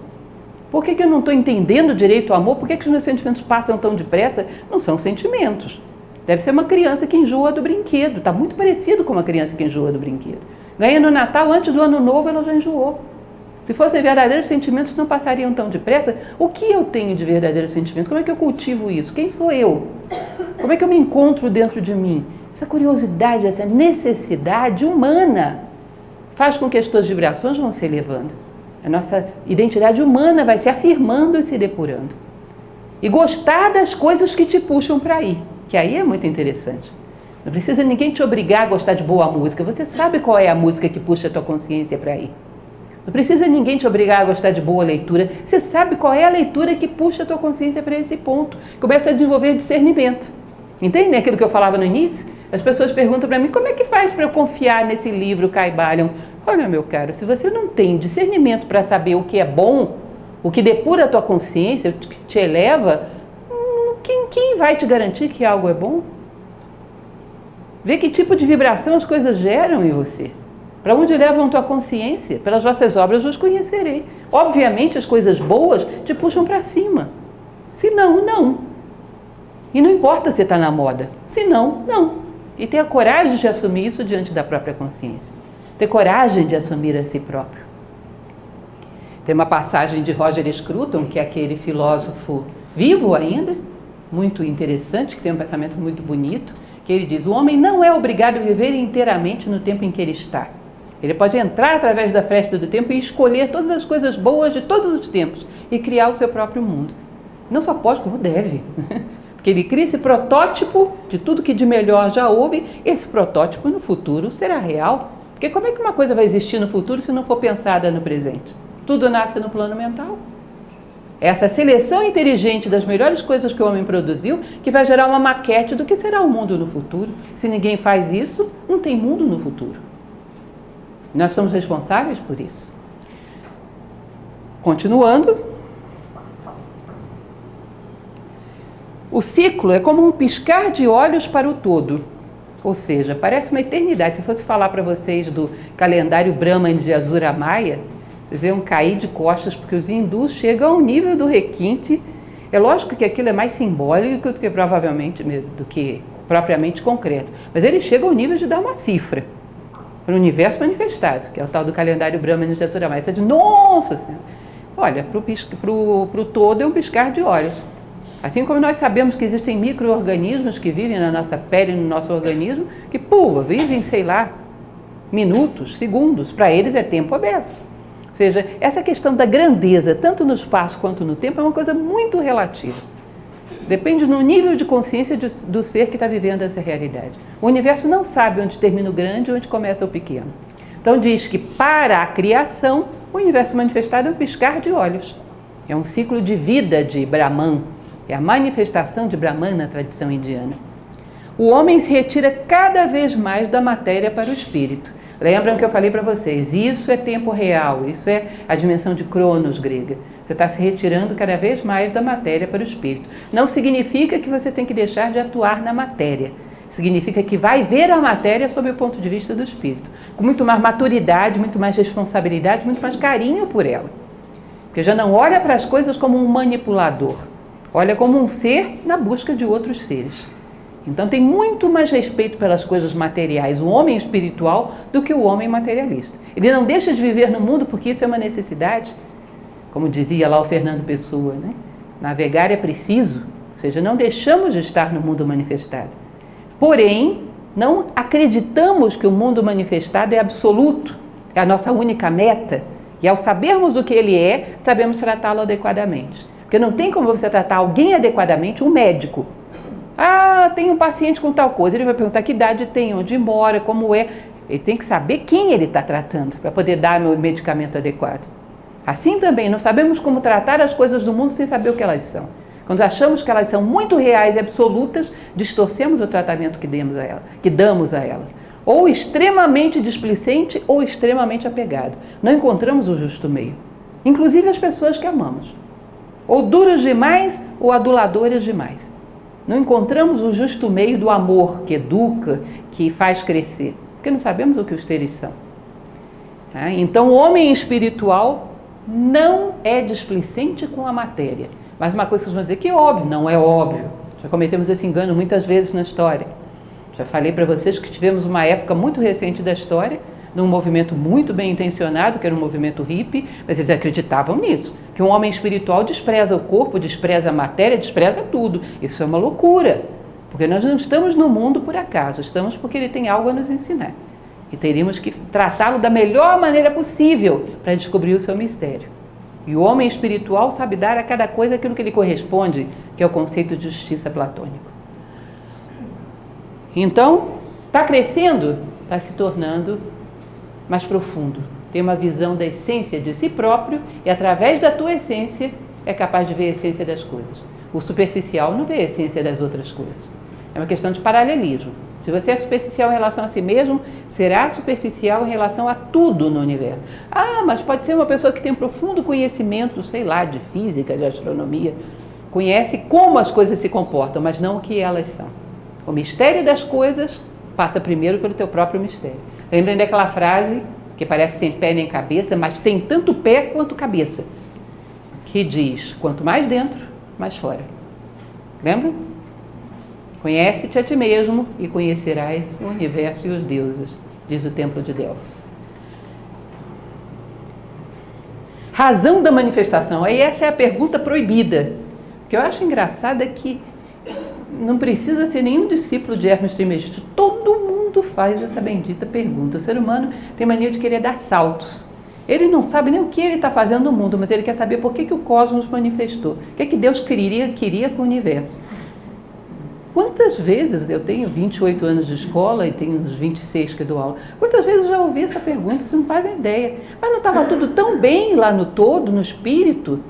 Por que eu não estou entendendo direito o amor? Por que os meus sentimentos passam tão depressa? Não são sentimentos. Deve ser uma criança que enjoa do brinquedo. Está muito parecido com uma criança que enjoa do brinquedo. Ganha no Natal, antes do Ano Novo, ela já enjoou. Se fossem verdadeiros sentimentos, não passariam tão depressa. O que eu tenho de verdadeiros sentimentos? Como é que eu cultivo isso? Quem sou eu? Como é que eu me encontro dentro de mim? Essa curiosidade, essa necessidade humana faz com que as tuas vibrações vão se elevando. A nossa identidade humana vai se afirmando e se depurando. E gostar das coisas que te puxam para aí, que aí é muito interessante. Não precisa ninguém te obrigar a gostar de boa música. Você sabe qual é a música que puxa a tua consciência para aí. Não precisa ninguém te obrigar a gostar de boa leitura. Você sabe qual é a leitura que puxa a tua consciência para esse ponto. Começa a desenvolver discernimento. Entende aquilo que eu falava no início? As pessoas perguntam para mim, como é que faz para eu confiar nesse livro Kybalion? Olha, meu caro, se você não tem discernimento para saber o que é bom, o que depura a tua consciência, o que te eleva, quem vai te garantir que algo é bom? Vê que tipo de vibração as coisas geram em você. Para onde levam tua consciência? Pelas vossas obras vos conhecerei. Obviamente as coisas boas te puxam para cima. Se não, não. E não importa se está na moda. Se não, não. E ter a coragem de assumir isso diante da própria consciência. Ter coragem de assumir a si próprio. Tem uma passagem de Roger Scruton, que é aquele filósofo vivo ainda, muito interessante, que tem um pensamento muito bonito, que ele diz, o homem não é obrigado a viver inteiramente no tempo em que ele está. Ele pode entrar através da fresta do tempo e escolher todas as coisas boas de todos os tempos e criar o seu próprio mundo. Não só pode, como deve. Porque ele cria esse protótipo de tudo que de melhor já houve, esse protótipo no futuro será real. Porque como é que uma coisa vai existir no futuro se não for pensada no presente? Tudo nasce no plano mental. Essa seleção inteligente das melhores coisas que o homem produziu, que vai gerar uma maquete do que será o mundo no futuro. Se ninguém faz isso, não tem mundo no futuro. Nós somos responsáveis por isso. Continuando. O ciclo é como um piscar de olhos para o todo. Ou seja, parece uma eternidade. Se fosse falar para vocês do calendário Brahman de Azura Maia, vocês iam cair de costas, porque os hindus chegam ao nível do requinte. É lógico que aquilo é mais simbólico do que propriamente concreto. Mas ele chega ao nível de dar uma cifra para o universo manifestado, que é o tal do calendário Brahman de Azura Maia. Você diz, nossa Senhora! Olha, para o todo é um piscar de olhos. Assim como nós sabemos que existem micro-organismos que vivem na nossa pele, no nosso organismo, que, vivem, sei lá, minutos, segundos. Para eles é tempo à beça. Ou seja, essa questão da grandeza, tanto no espaço quanto no tempo, é uma coisa muito relativa. Depende do nível de consciência do ser que está vivendo essa realidade. O universo não sabe onde termina o grande e onde começa o pequeno. Então diz que para a criação, o universo manifestado é um piscar de olhos. É um ciclo de vida de Brahman. É a manifestação de Brahman na tradição indiana. O homem se retira cada vez mais da matéria para o espírito. Lembram que eu falei para vocês, isso é tempo real, isso é a dimensão de Cronos grega. Você está se retirando cada vez mais da matéria para o espírito. Não significa que você tem que deixar de atuar na matéria. Significa que vai ver a matéria sob o ponto de vista do espírito. Com muito mais maturidade, muito mais responsabilidade, muito mais carinho por ela. Porque já não olha para as coisas como um manipulador. Olha como um ser na busca de outros seres. Então tem muito mais respeito pelas coisas materiais, o homem espiritual, do que o homem materialista. Ele não deixa de viver no mundo porque isso é uma necessidade, como dizia lá o Fernando Pessoa, né? Navegar é preciso, ou seja, não deixamos de estar no mundo manifestado. Porém, não acreditamos que o mundo manifestado é absoluto, é a nossa única meta. E ao sabermos do que ele é, sabemos tratá-lo adequadamente. Porque não tem como você tratar alguém adequadamente, um médico. Ah, tem um paciente com tal coisa. Ele vai perguntar que idade tem, onde mora, como é. Ele tem que saber quem ele está tratando para poder dar o medicamento adequado. Assim também, não sabemos como tratar as coisas do mundo sem saber o que elas são. Quando achamos que elas são muito reais e absolutas, distorcemos o tratamento que damos a elas. Ou extremamente displicente ou extremamente apegado. Não encontramos o justo meio. Inclusive as pessoas que amamos. Ou duros demais ou aduladores demais. Não encontramos o justo meio do amor que educa, que faz crescer. Porque não sabemos o que os seres são. Então o homem espiritual não é displicente com a matéria. Mas uma coisa que vocês vão dizer que é óbvio, não é óbvio. Já cometemos esse engano muitas vezes na história. Já falei para vocês que tivemos uma época muito recente da história, num movimento muito bem intencionado, que era um movimento hippie, mas eles acreditavam nisso, que um homem espiritual despreza o corpo, despreza a matéria, despreza tudo. Isso é uma loucura, porque nós não estamos no mundo por acaso, estamos porque ele tem algo a nos ensinar. E teríamos que tratá-lo da melhor maneira possível para descobrir o seu mistério. E o homem espiritual sabe dar a cada coisa aquilo que lhe corresponde, que é o conceito de justiça platônico. Então, está crescendo, está se tornando mais profundo. Tem uma visão da essência de si próprio e, através da tua essência, é capaz de ver a essência das coisas. O superficial não vê a essência das outras coisas. É uma questão de paralelismo. Se você é superficial em relação a si mesmo, será superficial em relação a tudo no universo. Ah, mas pode ser uma pessoa que tem um profundo conhecimento, sei lá, de física, de astronomia. Conhece como as coisas se comportam, mas não o que elas são. O mistério das coisas passa primeiro pelo teu próprio mistério. Lembrem daquela frase que parece sem pé nem cabeça, mas tem tanto pé quanto cabeça, que diz, quanto mais dentro, mais fora. Lembra? Conhece-te a ti mesmo e conhecerás o universo e os deuses, diz o Templo de Delfos. Razão da manifestação. Aí essa é a pergunta proibida. O que eu acho engraçado é que não precisa ser nenhum discípulo de Hermes Trismegisto. Todo mundo faz essa bendita pergunta. O ser humano tem mania de querer dar saltos. Ele não sabe nem o que ele está fazendo no mundo, mas ele quer saber por que o cosmos manifestou. O que Deus queria com o universo. Quantas vezes, eu tenho 28 anos de escola e tenho uns 26 que dou aula, quantas vezes eu já ouvi essa pergunta, vocês não fazem ideia. Mas não estava tudo tão bem lá no todo, no espírito?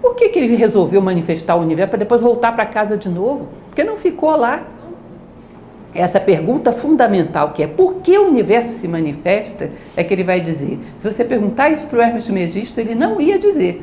Por que ele resolveu manifestar o universo para depois voltar para casa de novo? Porque não ficou lá. Essa pergunta fundamental, que é por que o universo se manifesta, é que ele vai dizer. Se você perguntar isso para o Hermes Trismegisto, ele não ia dizer.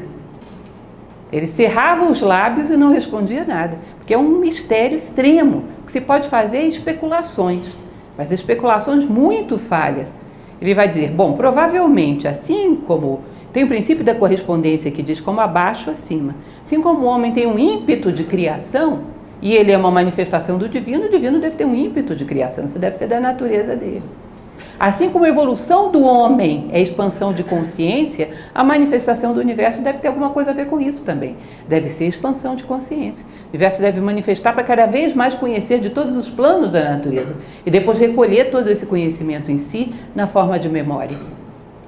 Ele cerrava os lábios e não respondia nada, porque é um mistério extremo. O que se pode fazer é especulações, mas especulações muito falhas. Ele vai dizer, bom, provavelmente, assim como tem o princípio da correspondência que diz como abaixo, acima. Assim como o homem tem um ímpeto de criação, e ele é uma manifestação do divino, o divino deve ter um ímpeto de criação, isso deve ser da natureza dele. Assim como a evolução do homem é expansão de consciência, a manifestação do universo deve ter alguma coisa a ver com isso também. Deve ser expansão de consciência. O universo deve manifestar para cada vez mais conhecer de todos os planos da natureza e depois recolher todo esse conhecimento em si na forma de memória.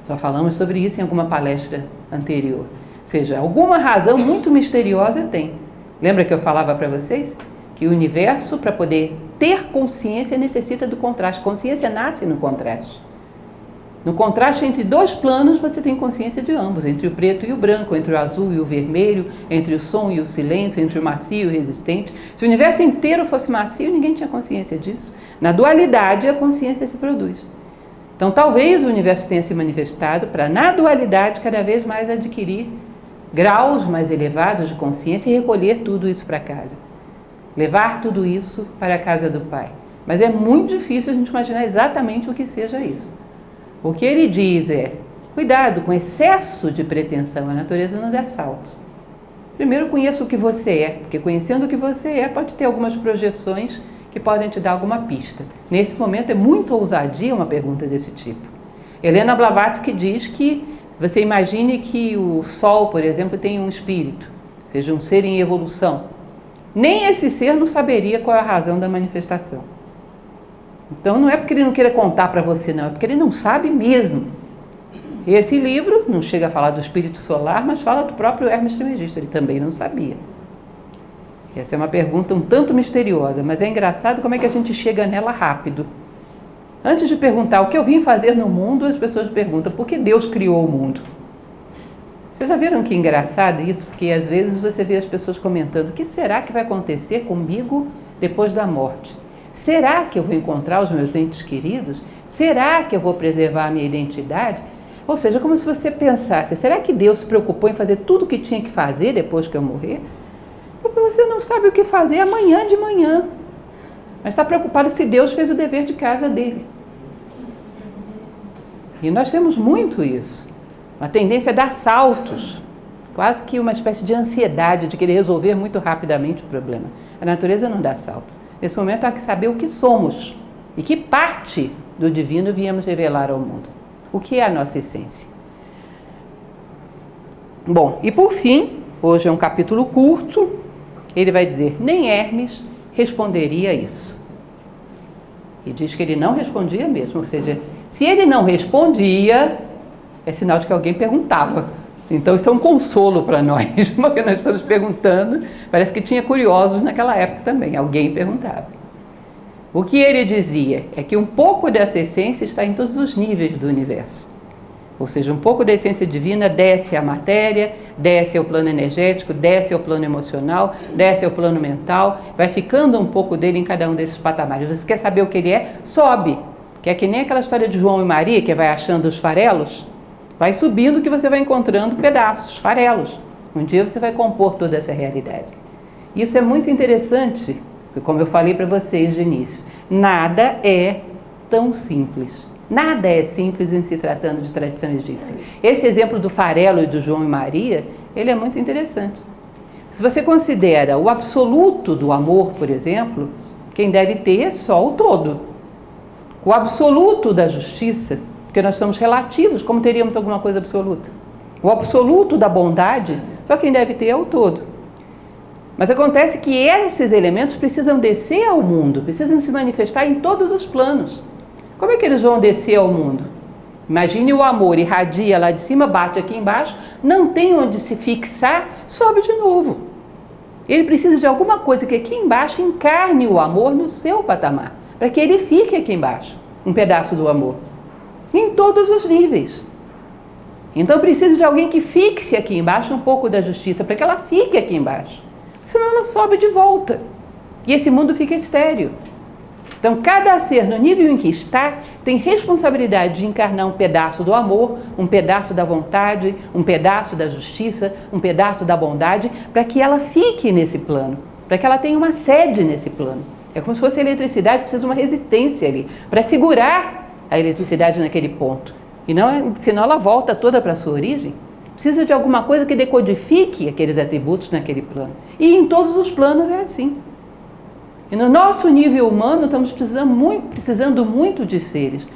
Já falamos sobre isso em alguma palestra anterior. Ou seja, alguma razão muito misteriosa tem. Lembra que eu falava para vocês? Que o universo, para poder ter consciência, necessita do contraste. Consciência nasce no contraste. No contraste entre dois planos, você tem consciência de ambos, entre o preto e o branco, entre o azul e o vermelho, entre o som e o silêncio, entre o macio e o resistente. Se o universo inteiro fosse macio, ninguém tinha consciência disso. Na dualidade, a consciência se produz. Então, talvez o universo tenha se manifestado para, na dualidade, cada vez mais adquirir graus mais elevados de consciência e recolher tudo isso para casa. Levar tudo isso para a casa do Pai. Mas é muito difícil a gente imaginar exatamente o que seja isso. O que ele diz é, cuidado com excesso de pretensão, a natureza não dá saltos. Primeiro conheça o que você é, porque conhecendo o que você é, pode ter algumas projeções que que podem te dar alguma pista. Nesse momento é muito ousadia uma pergunta desse tipo. Helena Blavatsky diz que você imagine que o Sol, por exemplo, tem um espírito, seja um ser em evolução. Nem esse ser não saberia qual é a razão da manifestação. Então não é porque ele não queira contar para você, não, é porque ele não sabe mesmo. Esse livro não chega a falar do espírito solar, mas fala do próprio Hermes Trismegisto, ele também não sabia. Essa é uma pergunta um tanto misteriosa, mas é engraçado como é que a gente chega nela rápido. Antes de perguntar o que eu vim fazer no mundo, as pessoas perguntam por que Deus criou o mundo. Vocês já viram que engraçado isso? Porque às vezes você vê as pessoas comentando: o que será que vai acontecer comigo depois da morte? Será que eu vou encontrar os meus entes queridos? Será que eu vou preservar a minha identidade? Ou seja, como se você pensasse: será que Deus se preocupou em fazer tudo o que tinha que fazer depois que eu morrer? Porque você não sabe o que fazer amanhã de manhã. Mas está preocupado se Deus fez o dever de casa dele. E nós temos muito isso. Uma tendência a dar saltos. Quase que uma espécie de ansiedade de querer resolver muito rapidamente o problema. A natureza não dá saltos. Nesse momento há que saber o que somos e que parte do divino viemos revelar ao mundo. O que é a nossa essência. Bom, e por fim, hoje é um capítulo curto, ele vai dizer: nem Hermes responderia isso. E diz que ele não respondia mesmo, ou seja, se ele não respondia, é sinal de que alguém perguntava. Então isso é um consolo para nós, porque nós estamos perguntando, parece que tinha curiosos naquela época também, alguém perguntava. O que ele dizia é que um pouco dessa essência está em todos os níveis do universo. Ou seja, um pouco da essência divina desce à matéria, desce ao plano energético, desce ao plano emocional, desce ao plano mental, vai ficando um pouco dele em cada um desses patamares. Você quer saber o que ele é? Sobe. Que é que nem aquela história de João e Maria, que vai achando os farelos, vai subindo que você vai encontrando pedaços, farelos. Um dia você vai compor toda essa realidade. Isso é muito interessante, porque como eu falei para vocês de início, nada é tão simples. Nada é simples em se tratando de tradição egípcia. Esse exemplo do farelo e do João e Maria, ele é muito interessante. Se você considera o absoluto do amor, por exemplo, quem deve ter é só o todo. O absoluto da justiça, porque nós somos relativos, como teríamos alguma coisa absoluta? O absoluto da bondade, só quem deve ter é o todo. Mas acontece que esses elementos precisam descer ao mundo, precisam se manifestar em todos os planos. Como é que eles vão descer ao mundo? Imagine o amor, irradia lá de cima, bate aqui embaixo, não tem onde se fixar, sobe de novo. Ele precisa de alguma coisa que aqui embaixo encarne o amor no seu patamar, para que ele fique aqui embaixo, um pedaço do amor, em todos os níveis. Então precisa de alguém que fixe aqui embaixo um pouco da justiça, para que ela fique aqui embaixo, senão ela sobe de volta, e esse mundo fica estéril. Então, cada ser, no nível em que está, tem responsabilidade de encarnar um pedaço do amor, um pedaço da vontade, um pedaço da justiça, um pedaço da bondade, para que ela fique nesse plano, para que ela tenha uma sede nesse plano. É como se fosse a eletricidade, precisa de uma resistência ali, para segurar a eletricidade naquele ponto. E não, senão ela volta toda para a sua origem. Precisa de alguma coisa que decodifique aqueles atributos naquele plano. E em todos os planos é assim. E no nosso nível humano estamos precisando muito de seres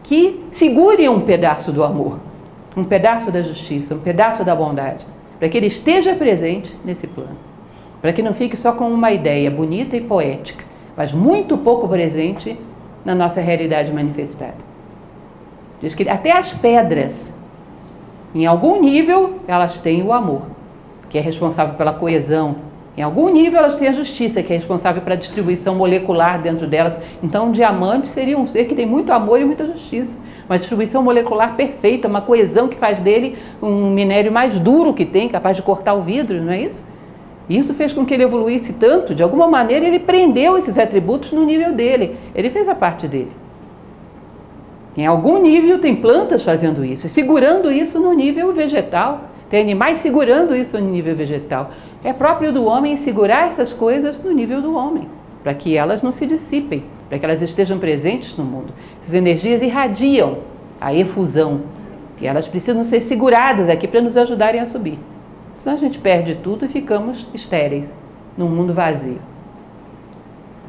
que segurem um pedaço do amor, um pedaço da justiça, um pedaço da bondade, para que ele esteja presente nesse plano. Para que não fique só com uma ideia bonita e poética, mas muito pouco presente na nossa realidade manifestada. Diz que até as pedras, em algum nível, elas têm o amor, que é responsável pela coesão. Em algum nível elas têm a justiça, que é responsável pela distribuição molecular dentro delas. Então um diamante seria um ser que tem muito amor e muita justiça. Uma distribuição molecular perfeita, uma coesão que faz dele um minério mais duro que tem, capaz de cortar o vidro, não é isso? E isso fez com que ele evoluísse tanto, de alguma maneira ele prendeu esses atributos no nível dele. Ele fez a parte dele. Em algum nível tem plantas fazendo isso, e segurando isso no nível vegetal. Tem animais segurando isso no nível vegetal. É próprio do homem segurar essas coisas no nível do homem, para que elas não se dissipem, para que elas estejam presentes no mundo. Essas energias irradiam a efusão e elas precisam ser seguradas aqui para nos ajudarem a subir. Senão a gente perde tudo e ficamos estéreis, num mundo vazio.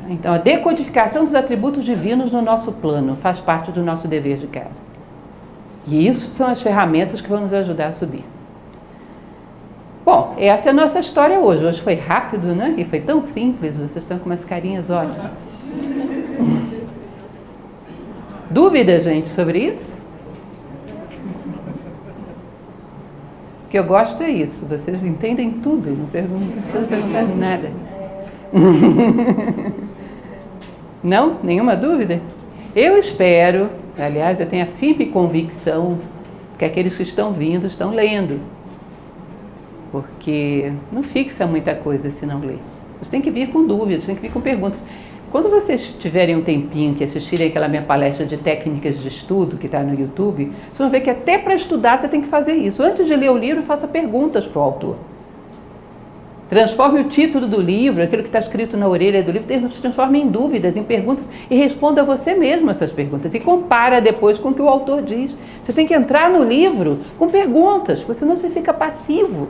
Então, a decodificação dos atributos divinos no nosso plano faz parte do nosso dever de casa. E isso são as ferramentas que vão nos ajudar a subir. Bom, essa é a nossa história hoje. Hoje foi rápido, né? E foi tão simples. Vocês estão com umas carinhas ótimas. Dúvida, gente, sobre isso? O que eu gosto é isso. Vocês entendem tudo. Não precisam perguntar nada. Não? Nenhuma dúvida? Eu espero, aliás, eu tenho a firme convicção que aqueles que estão vindo estão lendo. Porque não fixa muita coisa se não ler. Vocês têm que vir com dúvidas, têm que vir com perguntas. Quando vocês tiverem um tempinho que assistirem aquela minha palestra de técnicas de estudo que está no YouTube, vocês vão ver que até para estudar você tem que fazer isso. Antes de ler o livro, faça perguntas para o autor. Transforme o título do livro, aquilo que está escrito na orelha do livro, transforme em dúvidas, em perguntas e responda você mesmo essas perguntas. E compara depois com o que o autor diz. Você tem que entrar no livro com perguntas, porque senão você fica passivo.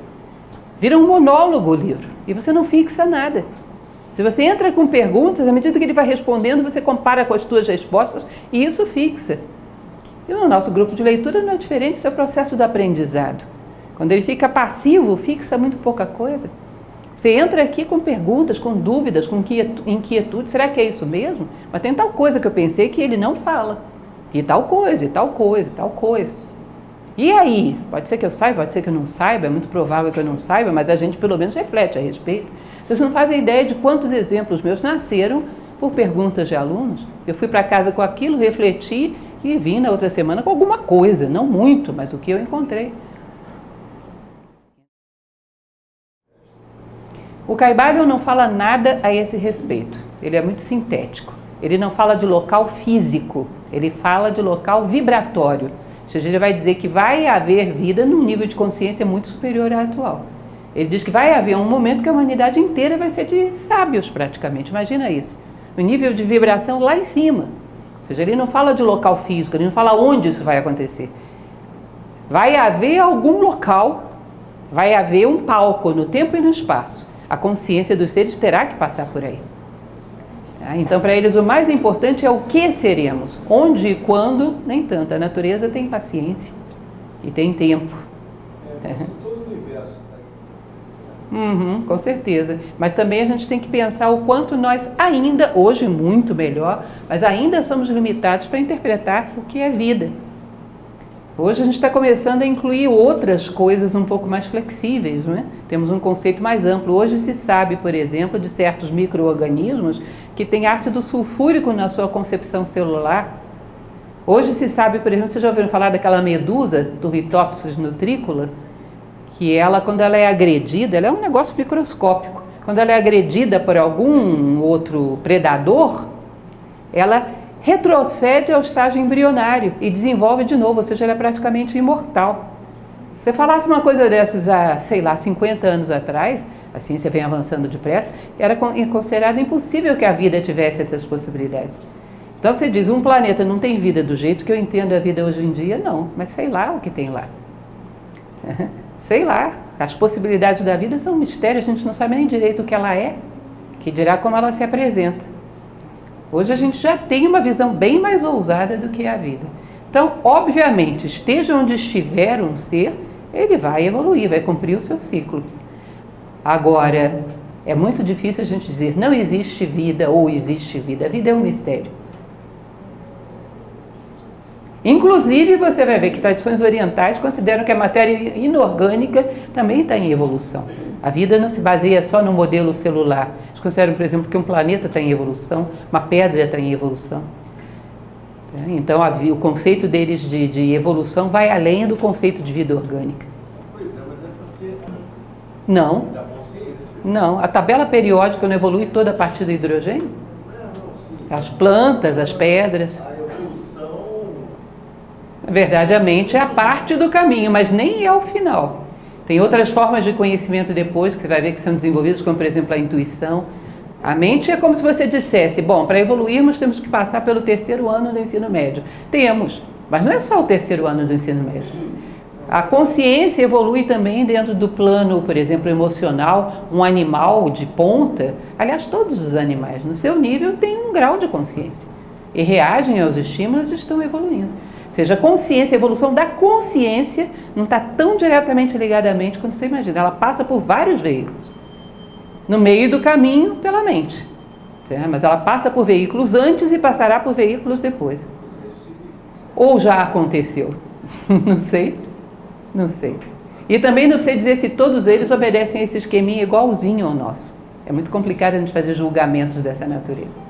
Vira um monólogo o livro e você não fixa nada. Se você entra com perguntas, à medida que ele vai respondendo, você compara com as suas respostas e isso fixa. E no nosso grupo de leitura não é diferente, isso é o processo do aprendizado. Quando ele fica passivo, fixa muito pouca coisa. Você entra aqui com perguntas, com dúvidas, com inquietude. Será que é isso mesmo? Mas tem tal coisa que eu pensei que ele não fala. E tal coisa, e tal coisa, e tal coisa. E aí? Pode ser que eu saiba, pode ser que eu não saiba. É muito provável que eu não saiba, mas a gente pelo menos reflete a respeito. Vocês não fazem ideia de quantos exemplos meus nasceram por perguntas de alunos. Eu fui para casa com aquilo, refleti e vim na outra semana com alguma coisa. Não muito, mas o que eu encontrei. O Kybalion não fala nada a esse respeito. Ele é muito sintético. Ele não fala de local físico, ele fala de local vibratório. Ou seja, ele vai dizer que vai haver vida num nível de consciência muito superior ao atual. Ele diz que vai haver um momento que a humanidade inteira vai ser de sábios praticamente. Imagina isso. O nível de vibração lá em cima. Ou seja, ele não fala de local físico, ele não fala onde isso vai acontecer. Vai haver algum local, vai haver um palco no tempo e no espaço. A consciência dos seres terá que passar por aí. Então, para eles, o mais importante é o que seremos. Onde e quando, nem tanto. A natureza tem paciência e tem tempo. Todo o universo está aí. Com certeza. Mas também a gente tem que pensar o quanto nós ainda, hoje muito melhor, mas ainda somos limitados para interpretar o que é vida. Hoje a gente está começando a incluir outras coisas um pouco mais flexíveis, não é? Temos um conceito mais amplo. Hoje se sabe, por exemplo, de certos micro-organismos que têm ácido sulfúrico na sua concepção celular. Hoje se sabe, por exemplo, vocês já ouviram falar daquela medusa, Turritopsis nutricula, que ela, quando ela é agredida, ela é um negócio microscópico. Quando ela é agredida por algum outro predador, ela retrocede ao estágio embrionário e desenvolve de novo, ou seja, ela é praticamente imortal. Se você falasse uma coisa dessas há, 50 anos atrás, a ciência vem avançando depressa, era considerado impossível que a vida tivesse essas possibilidades. Então você diz, um planeta não tem vida do jeito que eu entendo a vida hoje em dia? Não, mas sei lá o que tem lá. Sei lá, as possibilidades da vida são um mistério, a gente não sabe nem direito o que ela é, que dirá como ela se apresenta. Hoje a gente já tem uma visão bem mais ousada do que é a vida. Então, obviamente, esteja onde estiver um ser, ele vai evoluir, vai cumprir o seu ciclo. Agora, é muito difícil a gente dizer não existe vida ou existe vida. A vida é um mistério. Inclusive, você vai ver que tradições orientais consideram que a matéria inorgânica também está em evolução. A vida não se baseia só no modelo celular. Eles consideram, por exemplo, que um planeta está em evolução, uma pedra está em evolução. Então, o conceito deles de evolução vai além do conceito de vida orgânica. Pois é, mas é porque... Não. Da consciência? Não. A tabela periódica não evolui toda a partir do hidrogênio? Sim. As plantas, as pedras. A evolução... Na verdade, a mente é a parte do caminho, mas nem é o final. Tem outras formas de conhecimento depois, que você vai ver que são desenvolvidas, como, por exemplo, a intuição. A mente é como se você dissesse, bom, para evoluirmos temos que passar pelo 3º ano do ensino médio. Temos, mas não é só o 3º ano do ensino médio. A consciência evolui também dentro do plano, por exemplo, emocional. Um animal de ponta, aliás, todos os animais, no seu nível, têm um grau de consciência e reagem aos estímulos e estão evoluindo. Ou seja, a consciência, a evolução da consciência não está tão diretamente ligada à mente quanto você imagina. Ela passa por vários veículos. No meio do caminho, pela mente. Mas ela passa por veículos antes e passará por veículos depois. Ou já aconteceu. Não sei. Não sei. E também não sei dizer se todos eles obedecem a esse esqueminha igualzinho ao nosso. É muito complicado a gente fazer julgamentos dessa natureza.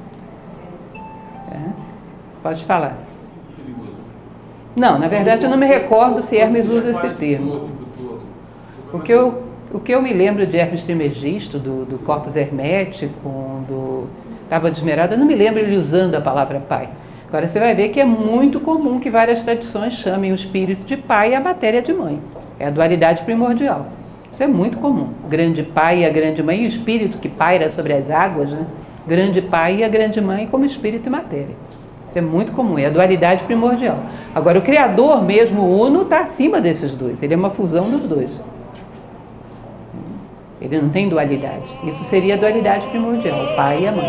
Pode falar. Não, na verdade eu não me recordo se Hermes usa esse termo. O que eu me lembro de Hermes Trismegisto, do Corpus Hermético, do Tábua de Esmeralda, eu não me lembro ele usando a palavra pai. Agora você vai ver que é muito comum que várias tradições chamem o espírito de pai e a matéria de mãe. É a dualidade primordial. Isso é muito comum. O grande pai e a grande mãe, e o espírito que paira sobre as águas, né? Grande pai e a grande mãe como espírito e matéria. Isso é muito comum, é a dualidade primordial. Agora o Criador mesmo, o Uno, está acima desses dois. Ele é uma fusão dos dois. Ele não tem dualidade. Isso seria a dualidade primordial, o pai e a mãe.